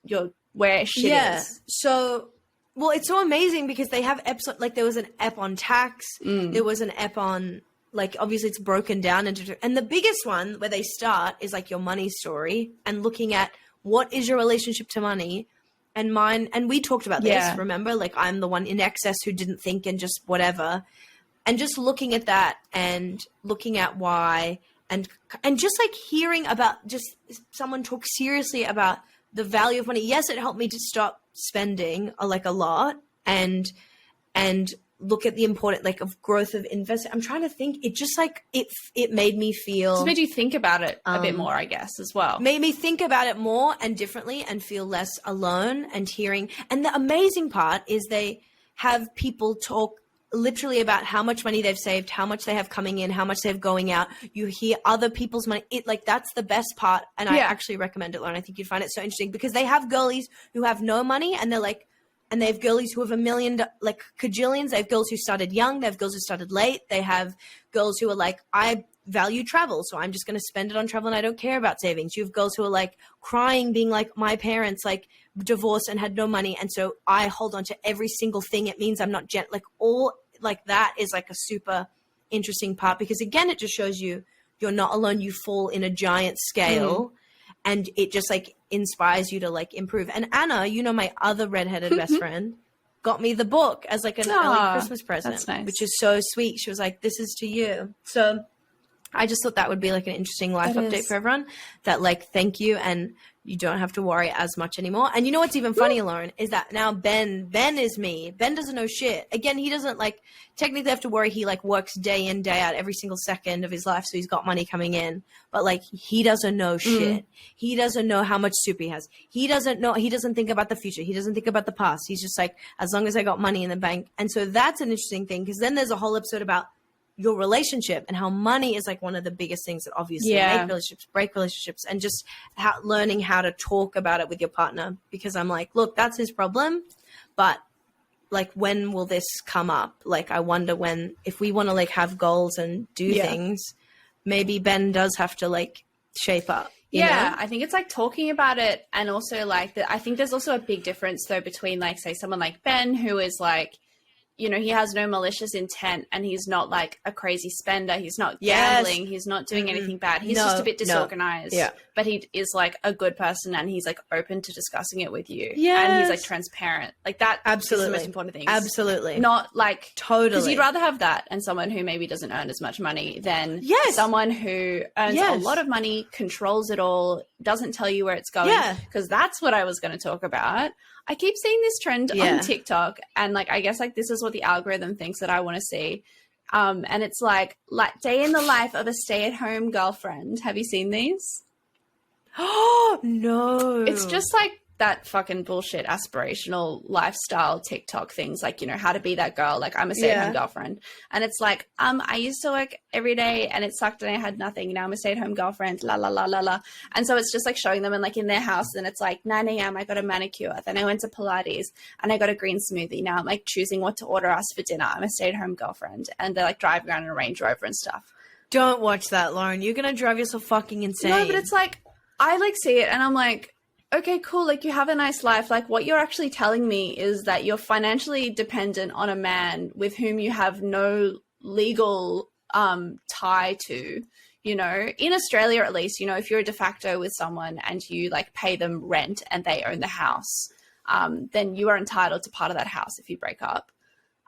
your where shit is. So, well, it's so amazing because they have episode, like there was an app on tax. There was an app on, like, obviously it's broken down into, and the biggest one where they start is like your money story and looking at what is your relationship to money. And mine, and we talked about this, remember? Like, I'm the one in excess who didn't think and just whatever. And just looking at that and looking at why, and just like hearing about just someone talk seriously about the value of money. Yes, it helped me to stop spending like a lot and look at the important, like, of growth of investment. I'm trying to think. It just like it made me feel. Just made you think about it a bit more, I guess, as well. Made me think about it more and differently and feel less alone and hearing. And the amazing part is they have people talk literally about how much money they've saved, how much they have coming in, how much they have going out. You hear other people's money. It, like, that's the best part. And I actually recommend it, Lauren. I think you'd find it so interesting because they have girlies who have no money and they're like, and they have girlies who have $1 million, like cajillions. They have girls who started young. They have girls who started late. They have girls who are like, I value travel, so I'm just going to spend it on travel and I don't care about savings. You have girls who are like crying, being like, my parents like divorced and had no money. And so I hold on to every single thing. It means I'm not like all like that is like a super interesting part because again, it just shows you you're not alone. You fall in a giant scale and it just like inspires you to like improve. And Anna, you know, my other redheaded best friend, got me the book as like an early Christmas present, that's nice. which is so sweet. She was like, this is to you. So I just thought that would be like an interesting life update for everyone, that like, thank you. And you don't have to worry as much anymore. And you know what's even funny, Lauren, is that now Ben is me. Ben doesn't know shit. Again, he doesn't like technically have to worry. He like works day in, day out every single second of his life. So he's got money coming in, but like he doesn't know shit. He doesn't know how much soup he has. He doesn't know, he doesn't think about the future. He doesn't think about the past. He's just like, as long as I got money in the bank. And so that's an interesting thing because then there's a whole episode about your relationship and how money is like one of the biggest things that obviously make relationships, break relationships, and just learning how to talk about it with your partner. Because I'm like, look, that's his problem, but like, when will this come up? Like, I wonder when, if we want to like have goals and do things, maybe Ben does have to like shape up. You know? I think it's like talking about it. And also like I think there's also a big difference though between like, say, someone like Ben, who is like, you know, he has no malicious intent and he's not like a crazy spender. He's not gambling. He's not doing anything bad. He's just a bit disorganized, but he is like a good person and he's like open to discussing it with you. And he's like transparent. Like that is the most important thing. Absolutely. Not like totally. Because you'd rather have that and someone who maybe doesn't earn as much money than someone who earns a lot of money, controls it all, doesn't tell you where it's going. Because that's what I was going to talk about. I keep seeing this trend on TikTok and like, I guess like this is what the algorithm thinks that I want to see. And it's like day in the life of a stay-at-home girlfriend. Have you seen these? Oh, no. It's just like that fucking bullshit aspirational lifestyle TikTok things, like, you know, how to be that girl. Like, I'm a stay-at-home girlfriend. And it's like, I used to work every day and it sucked and I had nothing. Now I'm a stay-at-home girlfriend, la, la, la, la, la. And so it's just like showing them and like in their house and it's like 9 a.m. I got a manicure. Then I went to Pilates and I got a green smoothie. Now I'm like choosing what to order us for dinner. I'm a stay-at-home girlfriend. And they're like driving around in a Range Rover and stuff. Don't watch that, Lauren. You're going to drive yourself fucking insane. No, but it's like, I like see it and I'm like, okay, cool. Like, you have a nice life. Like, what you're actually telling me is that you're financially dependent on a man with whom you have no legal tie to, you know, in Australia, at least, you know, if you're a de facto with someone and you like pay them rent and they own the house, then you are entitled to part of that house if you break up.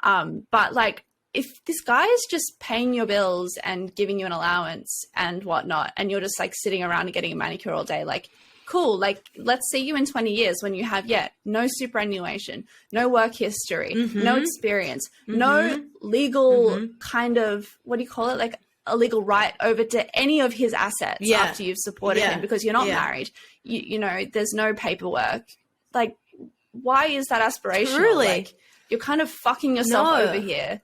But like, if this guy is just paying your bills and giving you an allowance and whatnot, and you're just like sitting around and getting a manicure all day, like, cool. Like, let's see you in 20 years when you have no superannuation, no work history, no experience, no legal kind of, what do you call it? Like a legal right over to any of his assets after you've supported him because you're not married. You know, there's no paperwork. Like, why is that aspirational? Truly. Like, you're kind of fucking yourself over here.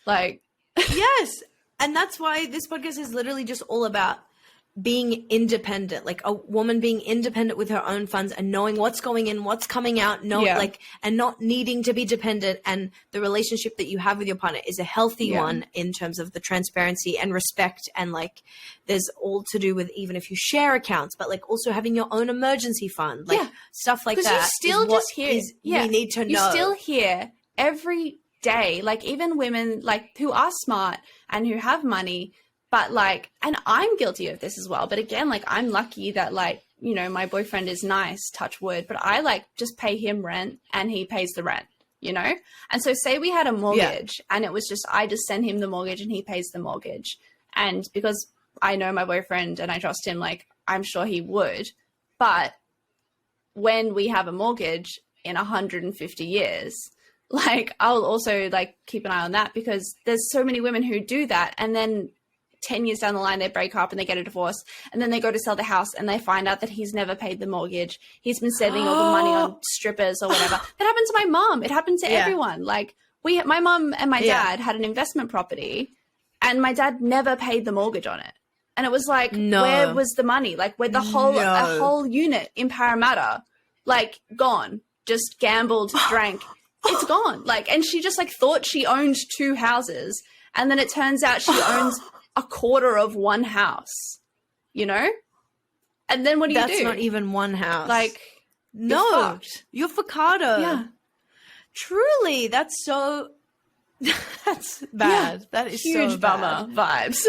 Like, yes. And that's why this podcast is literally just all about being independent, like a woman being independent with her own funds and knowing what's going in, what's coming out, and not needing to be dependent. And the relationship that you have with your partner is a healthy one in terms of the transparency and respect. And like, there's all to do with even if you share accounts, but like also having your own emergency fund, like stuff like that. Because you still just hear, we need to know. You still hear every day, like even women like who are smart and who have money, but like, and I'm guilty of this as well. But again, like I'm lucky that like, you know, my boyfriend is nice, touch wood, but I like just pay him rent and he pays the rent, you know? And so say we had a mortgage and it was just, I just send him the mortgage and he pays the mortgage. And because I know my boyfriend and I trust him, like I'm sure he would. But when we have a mortgage in 150 years, like I'll also like keep an eye on that, because there's so many women who do that. And then 10 years down the line, they break up and they get a divorce, and then they go to sell the house and they find out that he's never paid the mortgage. He's been spending all the money on strippers or whatever. That happened to my mom. It happened to everyone. Like my mom and my dad had an investment property and my dad never paid the mortgage on it. And it was like, where was the money? Like where a whole unit in Parramatta, like gone, just gambled, drank. It's gone. Like, and she just like thought she owned 2 houses. And then it turns out she owns a quarter of one house, you know? And then what do you do? That's not even one house. Like, no, you're fuckado. Yeah. Truly, that's so, that's bad. Yeah. That is huge so bummer vibes.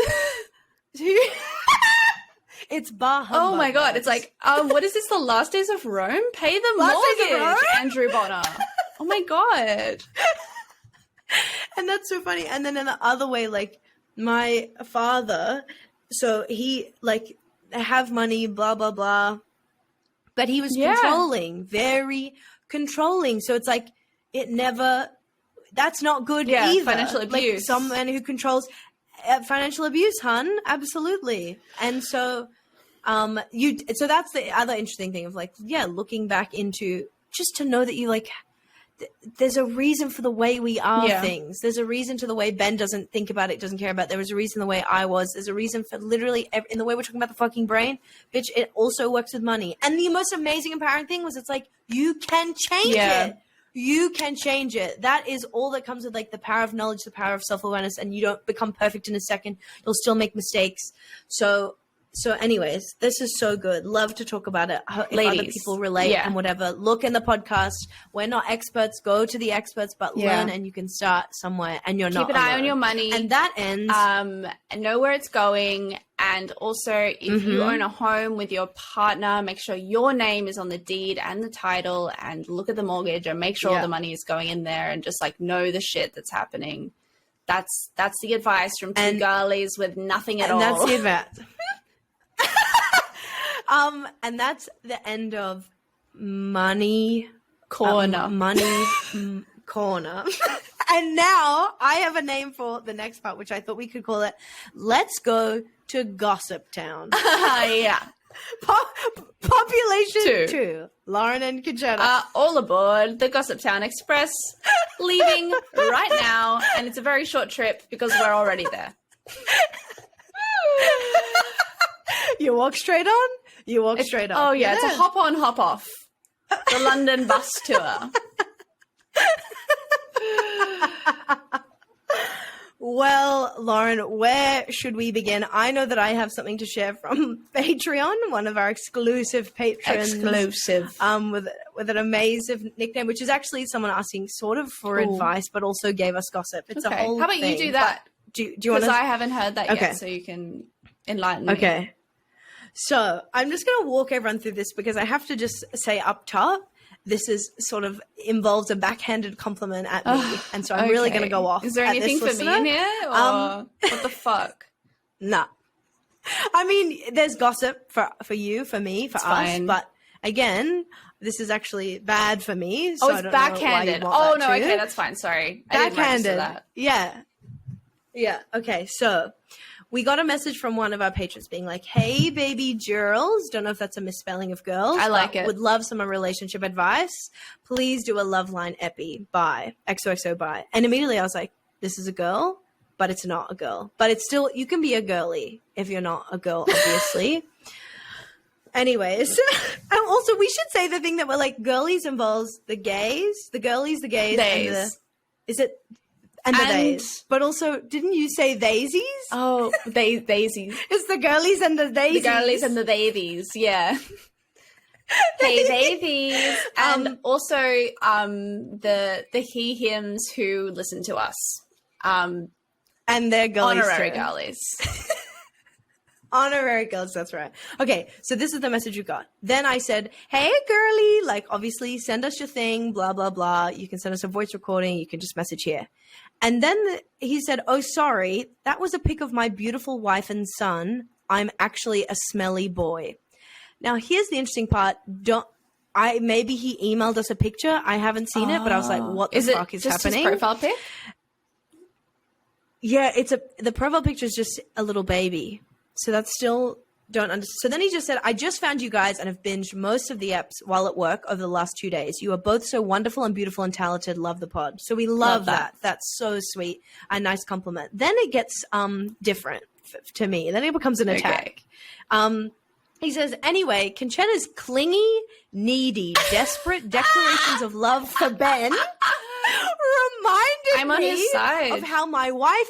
It's bah humbug. Oh my God. It's like, what is this? The Last Days of Rome? Pay the mortgage, Andrew Bonner. Oh my God. And that's so funny. And then in the other way, like my father, so he like have money, blah, blah, blah. But he was controlling, very controlling. So it's like, it never, that's not good either. Financial abuse. Like someone who controls financial abuse, hun. Absolutely. And so, so that's the other interesting thing of like, looking back into just to know that you like, there's a reason for the way we are things. There's a reason to the way Ben doesn't think about it, doesn't care about it. There was a reason the way I was. There's a reason for literally in the way we're talking about the fucking brain. Bitch, it also works with money. And the most amazing, empowering thing was it's like, you can change it. You can change it. That is all that comes with like the power of knowledge, the power of self-awareness, and you don't become perfect in a second. You'll still make mistakes. So anyways, this is so good. Love to talk about it. If other people relate and whatever, look in the podcast. We're not experts. Go to the experts, but learn, and you can start somewhere, and you're not Keep an eye on your money. And that ends. Know where it's going. And also, if you own a home with your partner, make sure your name is on the deed and the title, and look at the mortgage and make sure all the money is going in there, and just like know the shit that's happening. That's the advice from two girlies with nothing at all. And that's the advice. And that's the end of Money Corner. Corner. And now I have a name for the next part, which I thought we could call it Let's Go to Gossip Town. Population 2. Lauren and Concetta. All aboard the Gossip Town Express, leaving right now. And it's a very short trip because we're already there. You walk straight on, you walk straight off. Oh, yeah. It's a hop on, hop off. The London bus tour. Well, Lauren, where should we begin? I know that I have something to share from Patreon, one of our exclusive patrons. With an amazing nickname, which is actually someone asking sort of for advice, but also gave us gossip. It's a whole How about thing. you do that? Do you want to? Because I haven't heard that yet, so you can enlighten me. Okay. So I'm just going to walk everyone through this because I have to just say up top, this is sort of involves a backhanded compliment at me. And so I'm really going to go off. Is there anything for me in here? Or what the fuck? Nah. I mean, there's gossip for you, for me, for us. Fine. But again, this is actually bad for me. So it's backhanded. Okay, that's fine. Sorry. Backhanded. Yeah. Okay. So we got a message from one of our patrons being like, hey, baby girls. Don't know if that's a misspelling of girls. I like it. Would love some relationship advice. Please do a love line epi. Bye. XOXO bye. And immediately I was like, this is a girl? but it's not a girl. But it's still, you can be a girly if you're not a girl, obviously. Anyways, and also we should say the thing that we're like, girlies involves the gays, the girlies, the gays, Theys. and the, is it, and the theys. But also, didn't you say theysies? Oh, theysies. It's the girlies and the theysies. The girlies and the theysies, yeah. Hey, theysies. And also the he, hims who listen to us. And they're girlies. Honorary too. girlies. Honorary girls, that's right. Okay, so this is the message you got. Then I said, hey, girly, like, obviously, send us your thing, blah, blah, blah. You can send us a voice recording. You can just message here. And then he said, oh, sorry, that was a pic of my beautiful wife and son. I'm actually a smelly boy. Now, here's the interesting part. Maybe he emailed us a picture. I haven't seen it, but I was like, what the fuck is just happening? His profile pic? Yeah, the profile picture is just a little baby. So that's still don't understand. So then he just said, I just found you guys and have binged most of the eps while at work over the last 2 days. You are both so wonderful and beautiful and talented. Love the pod. So we love that. That's so sweet. A nice compliment. Then it gets different to me. Then it becomes an attack. Okay. He says, anyway, Concetta's clingy, needy, desperate declarations of love for Ben reminded I'm on his side. of how my wife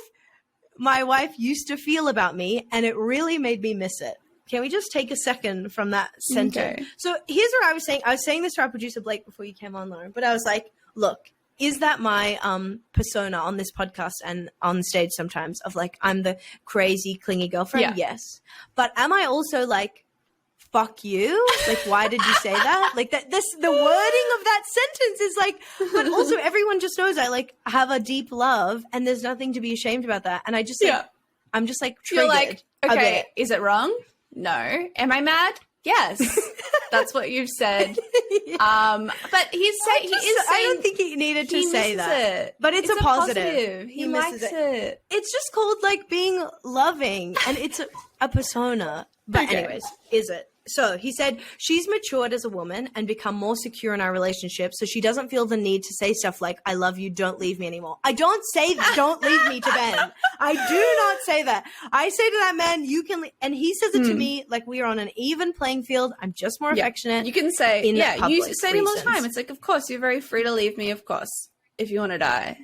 used to feel about me, and it really made me miss it. Can we just take a second from that sentence? Okay. So here's what I was saying. I was saying this to our producer, Blake, before you came on, Lauren, but I was like, look, is that my persona on this podcast and on stage sometimes of like, I'm the crazy, clingy girlfriend? Yeah. Yes. But am I also like, fuck you? Like, why did you say that? Like the wording of that sentence is like, but also everyone just knows I like have a deep love and there's nothing to be ashamed about that. And I just like, I'm just like triggered. You're like, okay, is it wrong? No. Am I mad? Yes. That's what you've said. Yeah. But he is saying, I don't think he needed to say that. But it's a positive. He likes it. It's just called like being loving and it's a persona. But anyways, is it? So he said, she's matured as a woman and become more secure in our relationship, so she doesn't feel the need to say stuff like, I love you, don't leave me anymore. I don't say that, don't leave me to Ben. I do not say that. I say to that man, you can leave. And he says it to me like we are on an even playing field. I'm just more affectionate. You can say, you say to him all the time. It's like, of course, you're very free to leave me, of course, if you want to die.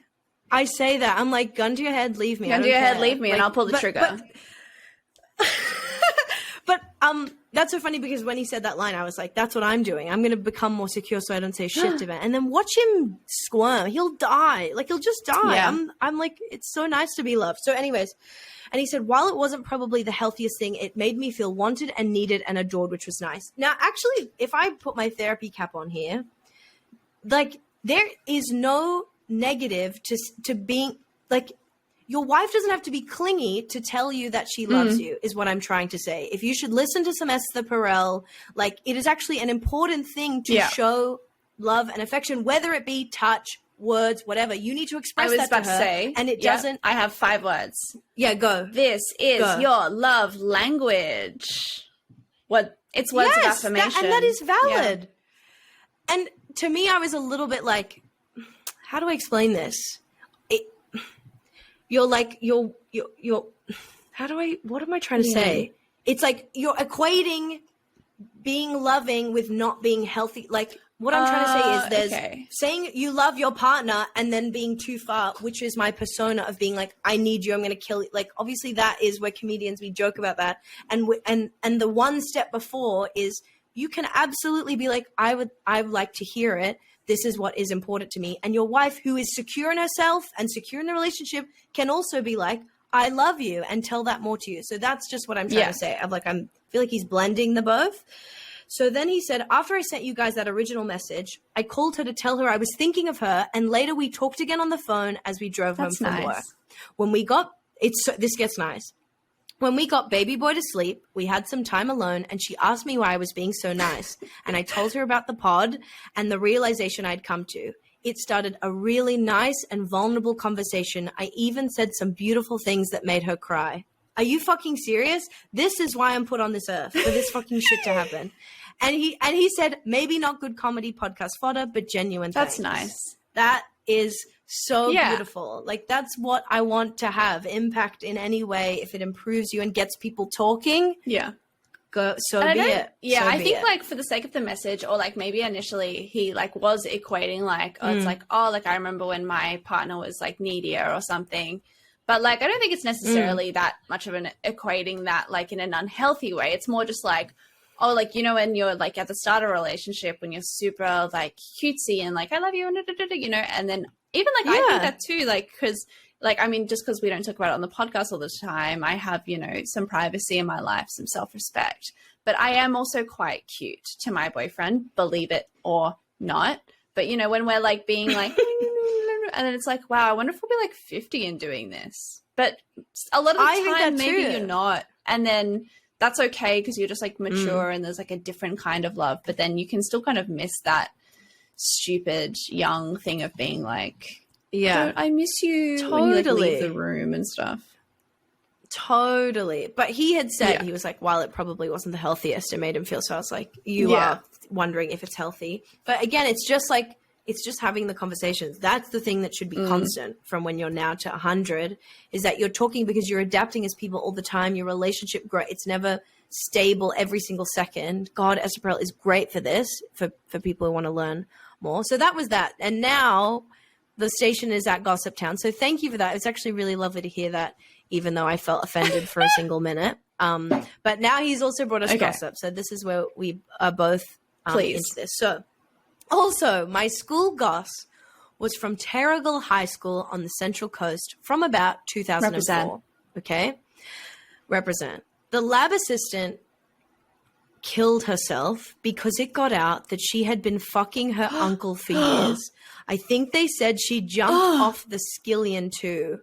I say that. I'm like, gun to your head, leave me. Gun to your head, leave me, and I'll pull the trigger. But that's so funny because when he said that line, I was like, that's what I'm doing. I'm going to become more secure so I don't say shit to Ben. And then watch him squirm. He'll die. Like, he'll just die. Yeah. I'm like, it's so nice to be loved. So anyways, and he said, while it wasn't probably the healthiest thing, it made me feel wanted and needed and adored, which was nice. Now, actually, if I put my therapy cap on here, like, there is no negative to being, like, your wife doesn't have to be clingy to tell you that she loves you, is what I'm trying to say. If you should listen to some Esther Perel, like, it is actually an important thing to show love and affection, whether it be touch, words, whatever. You need to express that to her. I was about to say. And it doesn't. I have 5 words. Yeah, go. This is your love language. It's words of affirmation. And that is valid. Yeah. And to me, I was a little bit like, how do I explain this? You're like, what am I trying to say? It's like you're equating being loving with not being healthy. Like, what I'm trying to say is there's saying you love your partner and then being too far, which is my persona of being like, I need you, I'm going to kill you. Like, obviously that is where comedians, we joke about that. And the one step before is you can absolutely be like, I would like to hear it. This is what is important to me. And your wife, who is secure in herself and secure in the relationship, can also be like, I love you, and tell that more to you. So that's just what I'm trying to say. I feel like he's blending the both. So then he said, after I sent you guys that original message, I called her to tell her I was thinking of her. And later we talked again on the phone as we drove home from work. When we got, this gets nice. When we got baby boy to sleep, we had some time alone and she asked me why I was being so nice. And I told her about the pod and the realization I'd come to. It started a really nice and vulnerable conversation. I even said some beautiful things that made her cry. Are you fucking serious? This is why I'm put on this earth, for this fucking shit to happen. And he said, maybe not good comedy podcast fodder, but genuine That's things. nice. That is so Yeah. beautiful. Like, that's what I want to have, impact in any way. If it improves you and gets people talking, Yeah. go, so And be I don't- it. Yeah, So I be think it. like for the sake of the message, or like maybe initially he like was equating like, oh, it's like, oh, like I remember when my partner was like needier or something. But like, I don't think it's necessarily that much of an equating that like in an unhealthy way. It's more just like, oh, like, you know, when you're like at the start of a relationship, when you're super like cutesy and like, I love you, and you know, and then even like, I think that too, like, cause like, I mean, just because we don't talk about it on the podcast all the time, I have, you know, some privacy in my life, some self-respect, but I am also quite cute to my boyfriend, believe it or not. But, you know, when we're like being like, and then it's like, wow, I wonder if we'll be like 50 in doing this. But a lot of the time, maybe you're not. And then that's okay because you're just like mature and there's like a different kind of love. But then you can still kind of miss that stupid young thing of being like, I miss you when you like leave the room and stuff. Totally. But he had said, he was like, while it probably wasn't the healthiest, it made him feel so. I was like, you are wondering if it's healthy. But again, it's just like, it's just having the conversations. That's the thing that should be constant from when you're now to 100, is that you're talking because you're adapting as people all the time. Your relationship grow. It's never stable every single second. God, Esoprel is great for this, for people who want to learn more. So that was that. And now the station is at Gossip Town. So thank you for that. It's actually really lovely to hear that, even though I felt offended for a single minute. But now he's also brought us gossip. So this is where we are both into this. So also, my school goss was from Terrigal High School on the Central Coast from about 2004. Represent. Okay? Represent. The lab assistant killed herself because it got out that she had been fucking her uncle for years. I think they said she jumped off the skillion too.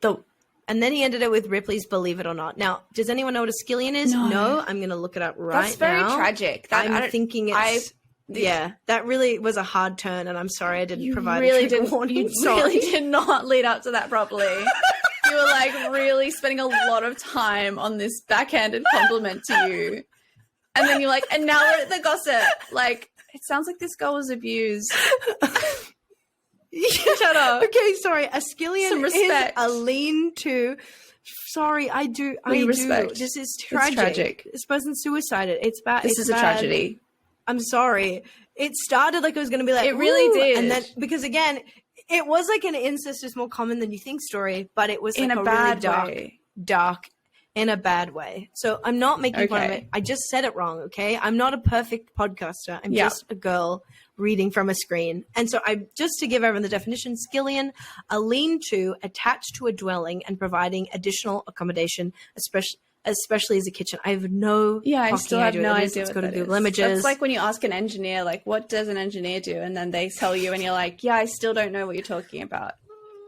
And then he ended it with Ripley's Believe It or Not. Now, does anyone know what a skillion is? No. I'm going to look it up right now. That's very tragic. I'm thinking it's... Yeah, that really was a hard turn, and I'm sorry I didn't provide a trigger warning. You really did not lead up to that properly. You were like really spending a lot of time on this backhanded compliment to you. And then you're like, and now we're at the gossip. Like, it sounds like this girl was abused. Shut up. Okay, sorry. A skillion Some respect. is a lean-to. Sorry, I do. Respect. This is tragic. It's tragic. This person suicided. It's bad. This is a tragedy. I'm sorry. It started like it was going to be like, it really did. And then, because again, it was like an incest is more common than you think story, but it was like in a bad really dark, in a bad way. So I'm not making fun of it. I just said it wrong. Okay. I'm not a perfect podcaster. I'm just a girl reading from a screen. And so just to give everyone the definition, skillion, a lean-to attached to a dwelling and providing additional accommodation, especially as a kitchen. I have no I still have no idea. Let's go to Google Images. It's like when you ask an engineer, like, what does an engineer do? And then they tell you and you're like, yeah, I still don't know what you're talking about.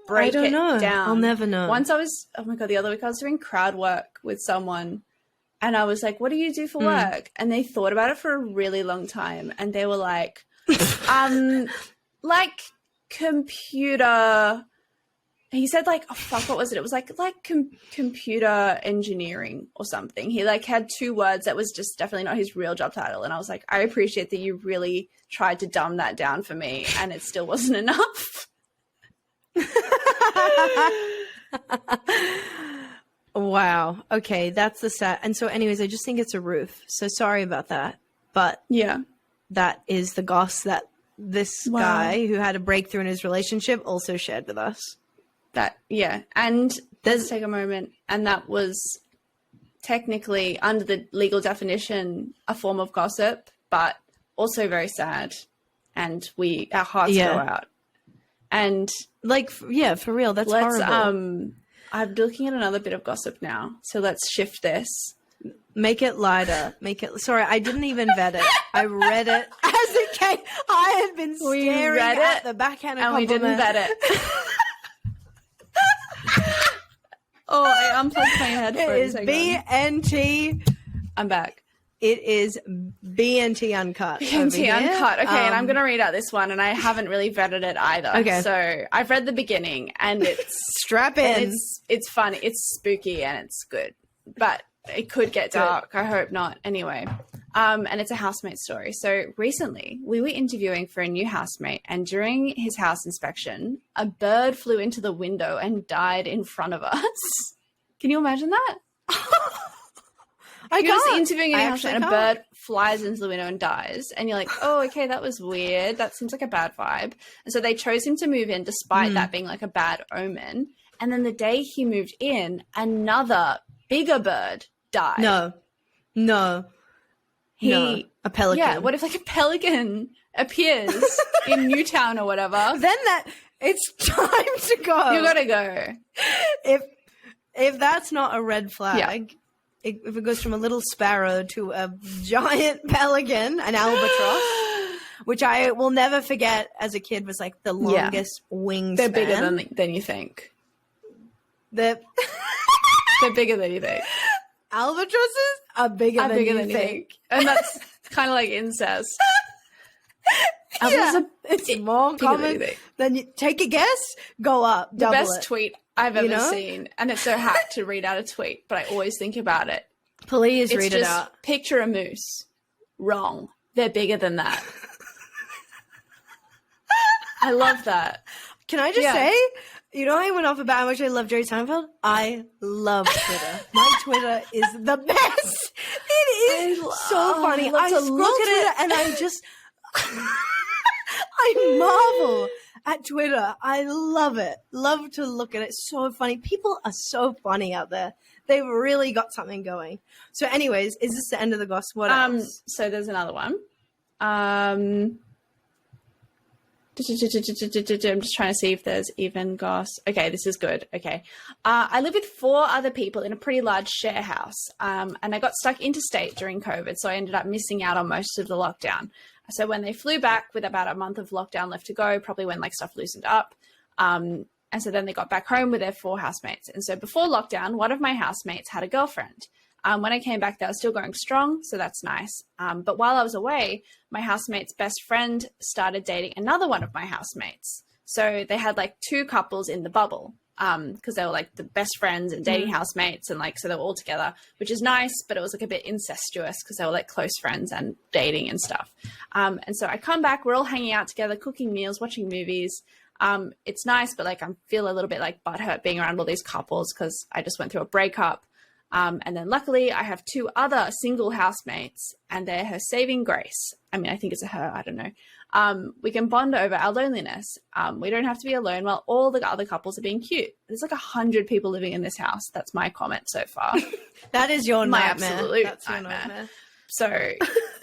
Break it down. I'll never know. Once I was, oh my God, the other week I was doing crowd work with someone and I was like, what do you do for work? And they thought about it for a really long time. And they were like, like computer... He said like, oh fuck, what was it? It was like computer engineering or something. He like had two words that was just definitely not his real job title. And I was like, I appreciate that you really tried to dumb that down for me and it still wasn't enough. Wow. Okay. That's the set. And so anyways, I just think it's a roof. So sorry about that. But that is the goss that this guy who had a breakthrough in his relationship also shared with us. And let's take a moment, and that was technically under the legal definition a form of gossip, but also very sad, and our hearts go out. And like, for real, that's horrible. I'm looking at another bit of gossip now, so let's shift this. Make it lighter. Sorry, I didn't even vet it. I read it as it came. I had been staring at the backhand and we didn't vet it. Oh, I unplugged my headphones. It is BNT. I'm back. It is BNT Uncut. BNT Uncut. Okay, and I'm going to read out this one, and I haven't really vetted it either. Okay. So I've read the beginning, and it's... Strap in. It's funny. It's spooky, and it's good. But it could get dark. I hope not. Anyway. And it's a housemate story. So recently we were interviewing for a new housemate, and during his house inspection, a bird flew into the window and died in front of us. Can you imagine that? You're just interviewing a housemate and a bird flies into the window and dies. And you're like, oh, okay, that was weird. That seems like a bad vibe. And so they chose him to move in despite that being like a bad omen. And then the day he moved in, another bigger bird died. No. A pelican. Yeah, what if like a pelican appears in Newtown or whatever? Then it's time to go. You gotta go. If that's not a red flag, if it goes from a little sparrow to a giant pelican, an albatross, which I will never forget as a kid, was like the longest wingspan. They're bigger than you think. They're bigger than you think. Albatrosses are bigger than you think. And that's kind of like incest. It's more common than you take a guess, go up, the double best it. tweet I've ever seen, and it's so hacked to read out a tweet, but I always think about it. Please read it out. Picture a moose. Wrong. They're bigger than that. I love that. Can I just say, I went off about how much I love Jerry Seinfeld. I love Twitter. My Twitter is the best. It is so funny. I scroll Twitter and I just, I marvel at Twitter. I love it. Love to look at it. So funny. People are so funny out there. They've really got something going. So anyways, is this the end of the goss? What else? So there's another one. I'm just trying to see if there's even goss. Okay, this is good. Okay. I live with 4 other people in a pretty large share house. And I got stuck interstate during COVID, so I ended up missing out on most of the lockdown. So when they flew back with about a month of lockdown left to go, probably when like stuff loosened up, and so then they got back home with their 4 housemates. And so before lockdown, one of my housemates had a girlfriend. When I came back, they were still going strong, so that's nice. But while I was away, my housemate's best friend started dating another one of my housemates. So they had like 2 couples in the bubble because they were like the best friends and dating housemates, and like so they were all together, which is nice, but it was like a bit incestuous because they were like close friends and dating and stuff. And so I come back, we're all hanging out together, cooking meals, watching movies. It's nice, but like I feel a little bit like butthurt being around all these couples because I just went through a breakup. And then luckily I have 2 other single housemates, and they're her saving grace. I mean, I think it's a her, I don't know. We can bond over our loneliness. We don't have to be alone while all the other couples are being cute. There's like 100 people living in this house. That's my comment so far. That is your nightmare. Absolute That's your nightmare. So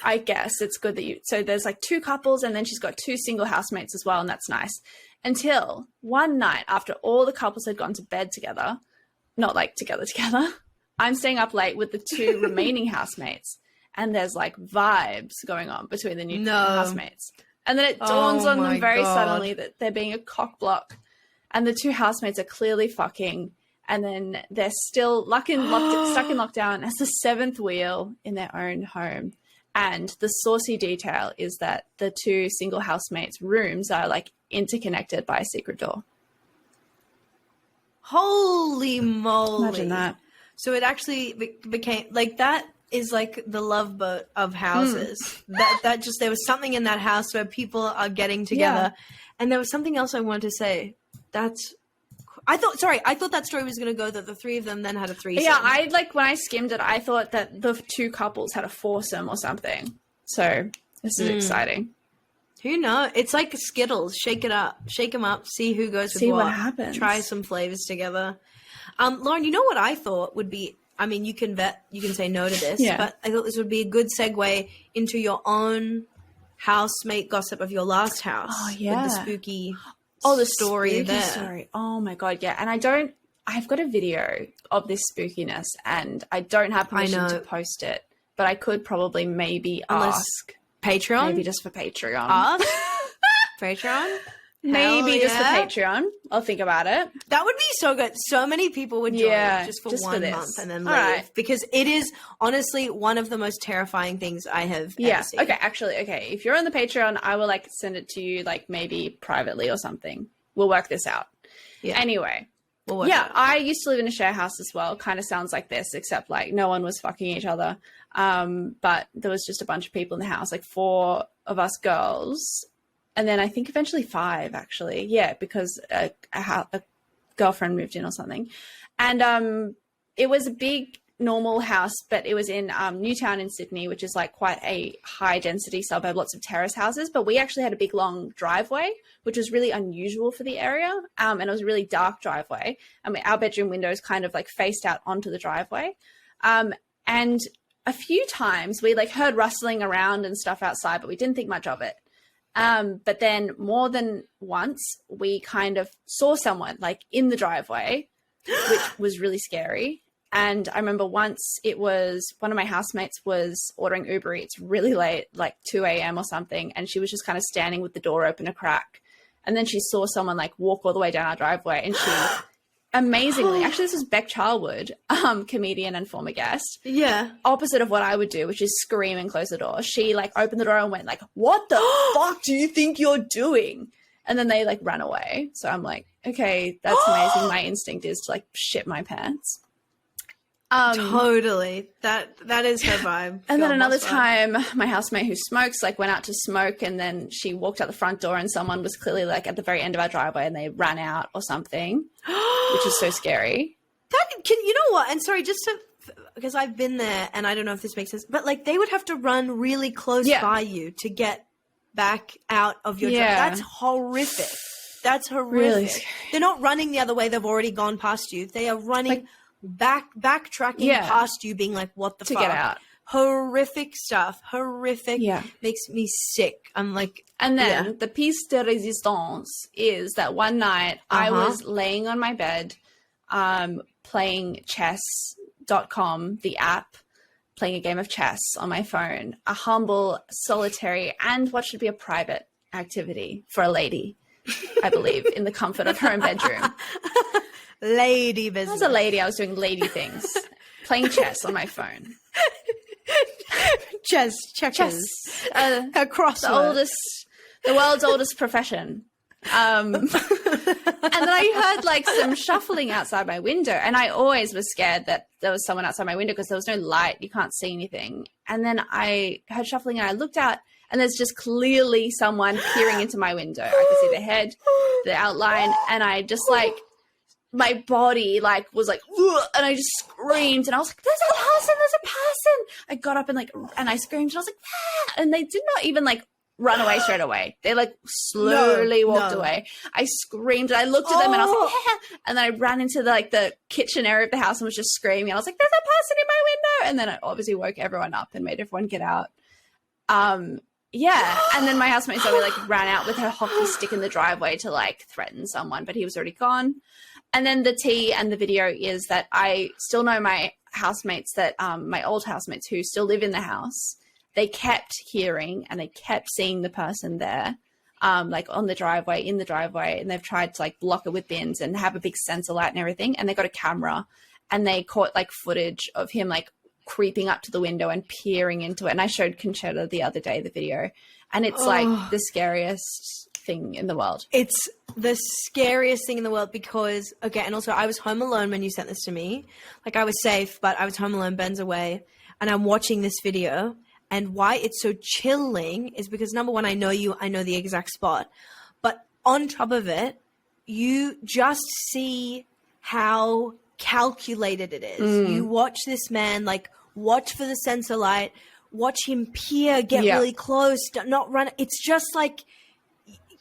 I guess it's good that so there's like 2 couples, and then she's got 2 single housemates as well. And that's nice. Until one night after all the couples had gone to bed together, not like together, I'm staying up late with the 2 remaining housemates, and there's like vibes going on between the new housemates. And then it dawns on them very suddenly that they're being a cock block, and the 2 housemates are clearly fucking, and then they're still stuck in lockdown as the 7th wheel in their own home. And the saucy detail is that the 2 single housemates' rooms are like interconnected by a secret door. Holy moly. Imagine that. So it actually became like that is like the love boat of houses. That just, there was something in that house where people are getting together. And there was something else I wanted to say. I thought that story was going to go that the 3 of them then had a threesome. Yeah, when I skimmed it, I thought that the 2 couples had a foursome or something. So this is exciting. Who knows? It's like Skittles. Shake it up. Shake them up. See who goes with what. See what happens. Try some flavors together. Lauren, you know what I thought would be, I mean, you can say no to this, but I thought this would be a good segue into your own housemate gossip of your last house. Oh, yeah. With the spooky story there. Story. Oh my God. Yeah. And I've got a video of this spookiness, and I don't have permission to post it, but I could probably maybe ask. Patreon? Maybe just for Patreon. Ask? Patreon? Maybe just for Patreon. I'll think about it. That would be so good. So many people would join just for 1 month and then leave. Because it is honestly one of the most terrifying things I have ever seen. Okay, actually, if you're on the Patreon, I will send it to you maybe privately or something. We'll work this out. Yeah. Anyway, What was Yeah, it? I used to live in a share house as well. Kind of sounds like this, except like no one was fucking each other. But there was just a bunch of people in the house, like 4 of us girls. And then I think eventually 5, actually. Yeah, because a girlfriend moved in or something. And it was a big normal house, but it was in Newtown in Sydney, which is like quite a high density suburb, lots of terrace houses. But we actually had a big long driveway, which was really unusual for the area. And it was a really dark driveway. I mean, our bedroom windows kind of like faced out onto the driveway. And a few times we like heard rustling around and stuff outside, but we didn't think much of it. But then more than once we kind of saw someone like in the driveway, which was really scary. And I remember once it was one of my housemates was ordering Uber Eats really late, like 2 a.m. or something. And she was just kind of standing with the door open a crack. And then she saw someone like walk all the way down our driveway. And she amazingly, actually, this was Beck Charwood, comedian and former guest. Yeah. Opposite of what I would do, which is scream and close the door. She like opened the door and went like, "What the fuck do you think you're doing?" And then they like ran away. So I'm like, okay, that's amazing. My instinct is to like shit my pants. Totally. That is her vibe. And then another time, my housemate who smokes like went out to smoke, and then she walked out the front door, and someone was clearly like at the very end of our driveway, and they ran out or something, which is so scary. You know what? And sorry, just to, because I've been there, and I don't know if this makes sense, but like they would have to run really close by you to get back out of your driveway. That's horrific. That's horrific. Really? They're not running the other way. They've already gone past you. They are running backtracking past you, being like, what the fuck? To get out. Horrific stuff. Horrific. Yeah. Makes me sick. I'm like... And then the piece de resistance is that one night I was laying on my bed playing chess.com, the app, playing a game of chess on my phone, a humble, solitary, and what should be a private activity for a lady, I believe, in the comfort of her own bedroom. Lady business. As a lady, I was doing lady things, playing chess on my phone. Checkers. A crossword. The world's oldest profession. And then I heard like some shuffling outside my window, and I always was scared that there was someone outside my window because there was no light. You can't see anything. And then I heard shuffling, and I looked out, and there's just clearly someone peering into my window. I could see the head, the outline, and I just like, my body like was like, ugh, and I just screamed, and I was like, there's a person. I got up and I screamed, and I was like, ah! And they did not even like run away straight away. They like slowly walked away. I screamed, and I looked at them, and I was like, ah! And then I ran into the kitchen area of the house and was just screaming. I was like, there's a person in my window. And then I obviously woke everyone up and made everyone get out. Yeah. And then my housemate Zoe like ran out with her hockey stick in the driveway to like threaten someone, but he was already gone. And then the tea and the video is that I still know my housemates that my old housemates who still live in the house, they kept hearing and they kept seeing the person there, like on the driveway, in the driveway, and they've tried to like block it with bins and have a big sensor light and everything. And they got a camera and they caught like footage of him like creeping up to the window and peering into it. And I showed Concetta the other day the video, and it's like the scariest thing in the world. It's the scariest thing in the world because, okay, and also I was home alone when you sent this to me. Like I was safe, but I was home alone, Ben's away, and I'm watching this video. And why it's so chilling is because, number one, I know you, I know the exact spot. But on top of it, you just see how calculated it is. You watch this man, like, watch for the sensor light, watch him peer, get really close, not run. It's just like,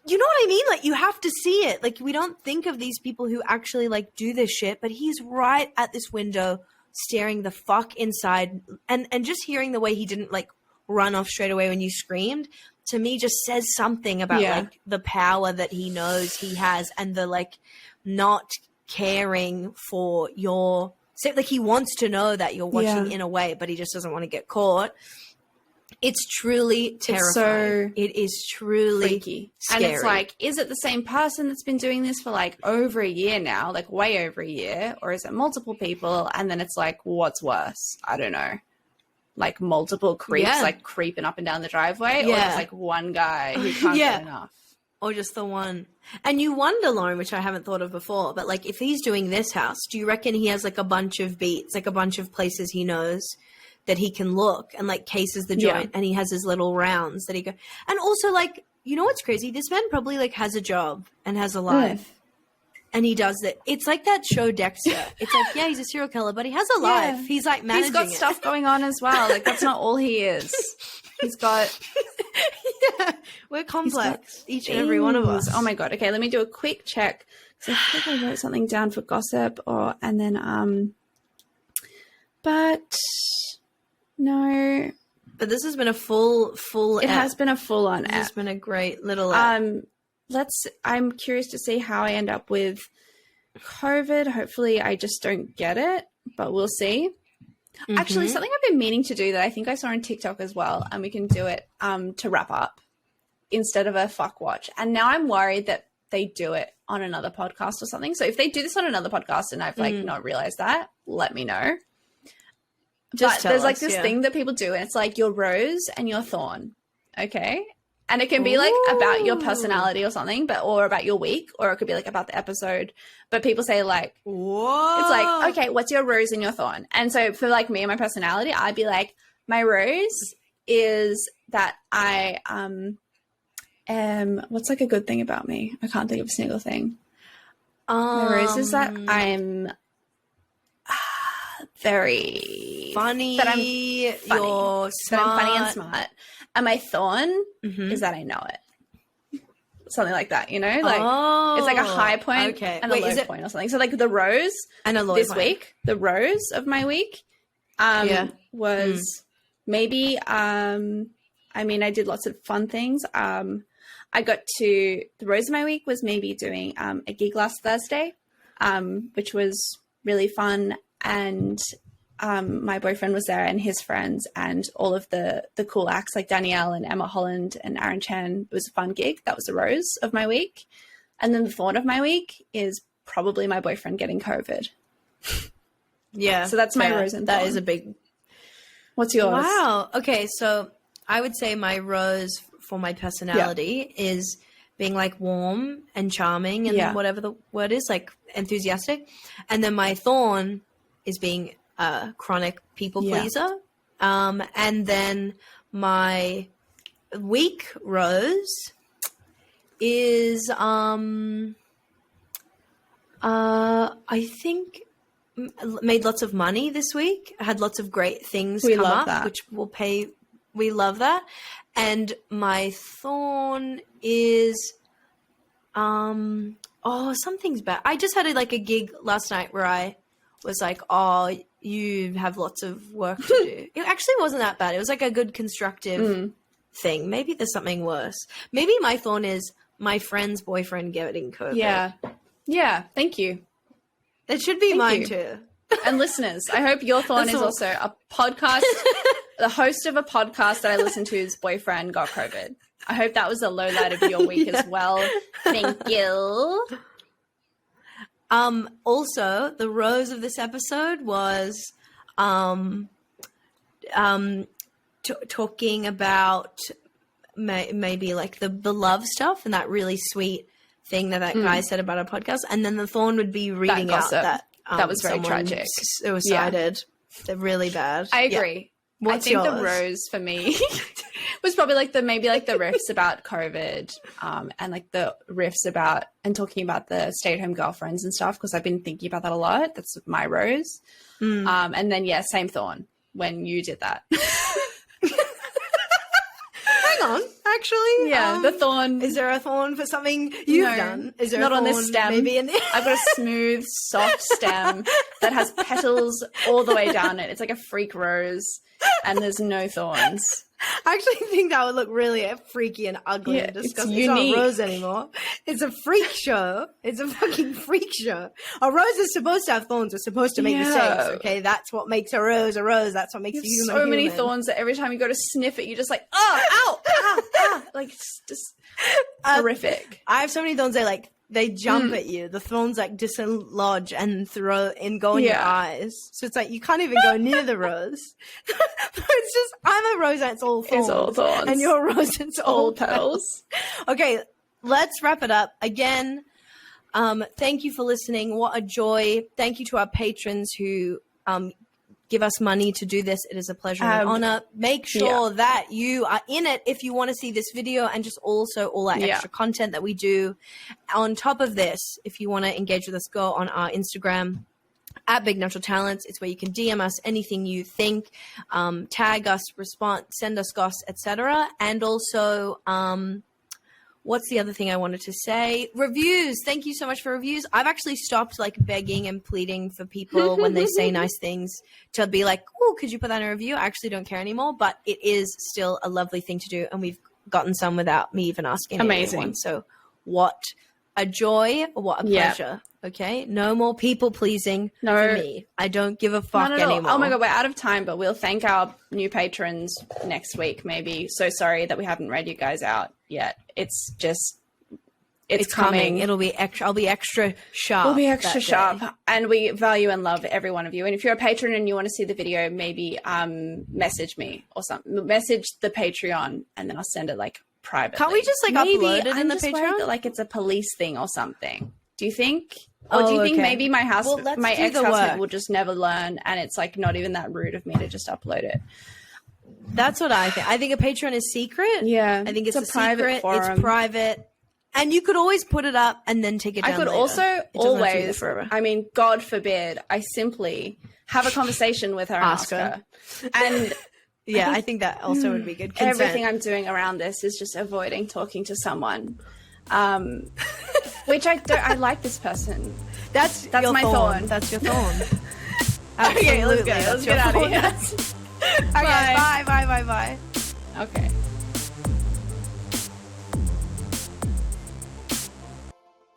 you know what I mean? Like, you have to see it. Like, we don't think of these people who actually, like, do this shit, but he's right at this window staring the fuck inside. And just hearing the way he didn't, like, run off straight away when you screamed, to me just says something about, like, the power that he knows he has and the, like, not caring for your... Like, he wants to know that you're watching in a way, but he just doesn't want to get caught. It's truly terrifying. It is truly freaky. Scary. And it's like, is it the same person that's been doing this for like over a year now, like way over a year? Or is it multiple people? And then it's like, what's worse? I don't know. Like multiple creeps like creeping up and down the driveway? Or it's like one guy who can't get enough? Or just the one. And you wonder, Lauren, which I haven't thought of before, but like if he's doing this house, do you reckon he has like a bunch of beats, like a bunch of places he knows that he can look and like cases the joint and he has his little rounds that he go. And also like, you know what's crazy? This man probably like has a job and has a life. And he does that. It's like that show Dexter. It's like, yeah, he's a serial killer, but he has a life. He's like managing He's got stuff going on as well. Like that's not all he is. He's got we're complex, each and every one of us. Oh my god. Okay, let me do a quick check. So I think I wrote something down for gossip and then but no. But this has been a full It has been a full on This has been a great little I'm curious to see how I end up with COVID. Hopefully I just don't get it, but we'll see. Actually, something I've been meaning to do that I think I saw on TikTok as well, and we can do it to wrap up instead of a fuck watch. And now I'm worried that they do it on another podcast or something. So if they do this on another podcast and I've like not realized that, let me know. But there's like this thing that people do, and it's like your rose and your thorn. Okay. And it can be like about your personality or something, or about your week, or it could be like about the episode. But people say like, whoa. It's like, okay, what's your rose and your thorn? And so for like me and my personality, I'd be like, my rose is that I am, what's like a good thing about me? I can't think of a single thing. My rose is that I'm very funny. That I'm funny. You're smart. That I'm funny and smart. And my thorn is that I know it. Something like that, you know? Like it's like a high point and a low point or something. So like the rose and a low this point. week, the rose of my week was maybe I mean I did lots of fun things. I got to the rose of my week was maybe doing a gig last Thursday, which was really fun, and my boyfriend was there and his friends and all of the cool acts like Danielle and Emma Holland and Aaron Chen. It was a fun gig. That was the rose of my week. And then the thorn of my week is probably my boyfriend getting COVID. Yeah. So that's my rose and thorn. That is a big... What's yours? Wow. Okay, so I would say my rose for my personality is being like warm and charming and then whatever the word is, like enthusiastic. And then my thorn is being a chronic people pleaser. And then my weak rose is I think made lots of money this week. I had lots of great things come up, which will pay. We love that. And my thorn is something's bad. I just had a gig last night where I was like, oh, you have lots of work to do. It actually wasn't that bad. It was like a good constructive thing. Maybe there's something worse. Maybe my thorn is my friend's boyfriend getting COVID. Yeah. Yeah. Thank you. That should be mine too. And listeners, I hope your thorn is also a podcast, the host of a podcast that I listened to's boyfriend got COVID. I hope that was a low light of your week as well. Thank you. Also, the rose of this episode was talking about maybe like the love stuff and that really sweet thing that guy said about our podcast. And then the thorn would be reading out that was very tragic. Suicided. They're really bad. I agree. Yeah. I think the rose for me was probably maybe the riffs about COVID, and like the riffs about and talking about the stay-at-home girlfriends and stuff, because I've been thinking about that a lot. That's my rose. And then same thorn when you did that. Hang on, actually, the thorn. Is there a thorn for something you've done? Is there not a thorn on this stem? Maybe I've got a smooth, soft stem that has petals all the way down it. It's like a freak rose, and there's no thorns. I actually think that would look really freaky and ugly and disgusting. It's not a rose anymore. It's a freak show. It's a fucking freak show. A rose is supposed to have thorns. It's supposed to make mistakes, okay? That's what makes a rose a rose. That's what makes a human so many thorns that every time you go to sniff it, you're just like, oh, ow, ow, ow. Like, it's just horrific. I have so many thorns, they jump at you. The thorns dislodge and go in your eyes. So it's like you can't even go near the rose. It's just I'm a rose and it's all thorns. It's all thorns. And you're a rose and it's all petals. Okay, let's wrap it up. Again, thank you for listening. What a joy. Thank you to our patrons who give us money to do this. It is a pleasure and an honor. Make sure that you are in it if you want to see this video and just also all that extra content that we do. On top of this, if you want to engage with us, go on our Instagram at bignaturaltalents. It's where you can DM us anything you think, tag us, respond, send us goss, etc. And also, what's the other thing I wanted to say? Reviews. Thank you so much for reviews. I've actually stopped like begging and pleading for people when they say nice things to be like, oh, could you put that in a review? I actually don't care anymore, but it is still a lovely thing to do. And we've gotten some without me even asking. Amazing. Anyone. So what a joy. What a pleasure. Okay. No more people pleasing for me. I don't give a fuck anymore. Oh my God. We're out of time, but we'll thank our new patrons next week, maybe. So sorry that we haven't read you guys out yet. It's just, it's coming. It'll be extra. I'll be extra sharp. We'll be extra sharp. And we value and love every one of you. And if you're a patron and you want to see the video, maybe message me or something. Message the Patreon and then I'll send it like privately. Can't we just like upload it in the Patreon? That, like it's a police thing or something. Do you think? Or do you think maybe my my ex-husband will just never learn and it's like not even that rude of me to just upload it? That's what I think. I think a Patreon is secret. Yeah. I think it's a private forum. It's private. And you could always put it up and then take it down. I could also always, I mean, God forbid, I simply have a conversation with her and ask her. And yeah, I think that also would be good. Consent. Everything I'm doing around this is just avoiding talking to someone. Which I like this person. That's your my thorn. That's your thorn. Okay, let's go. Let's get out of here. Okay, bye. Okay.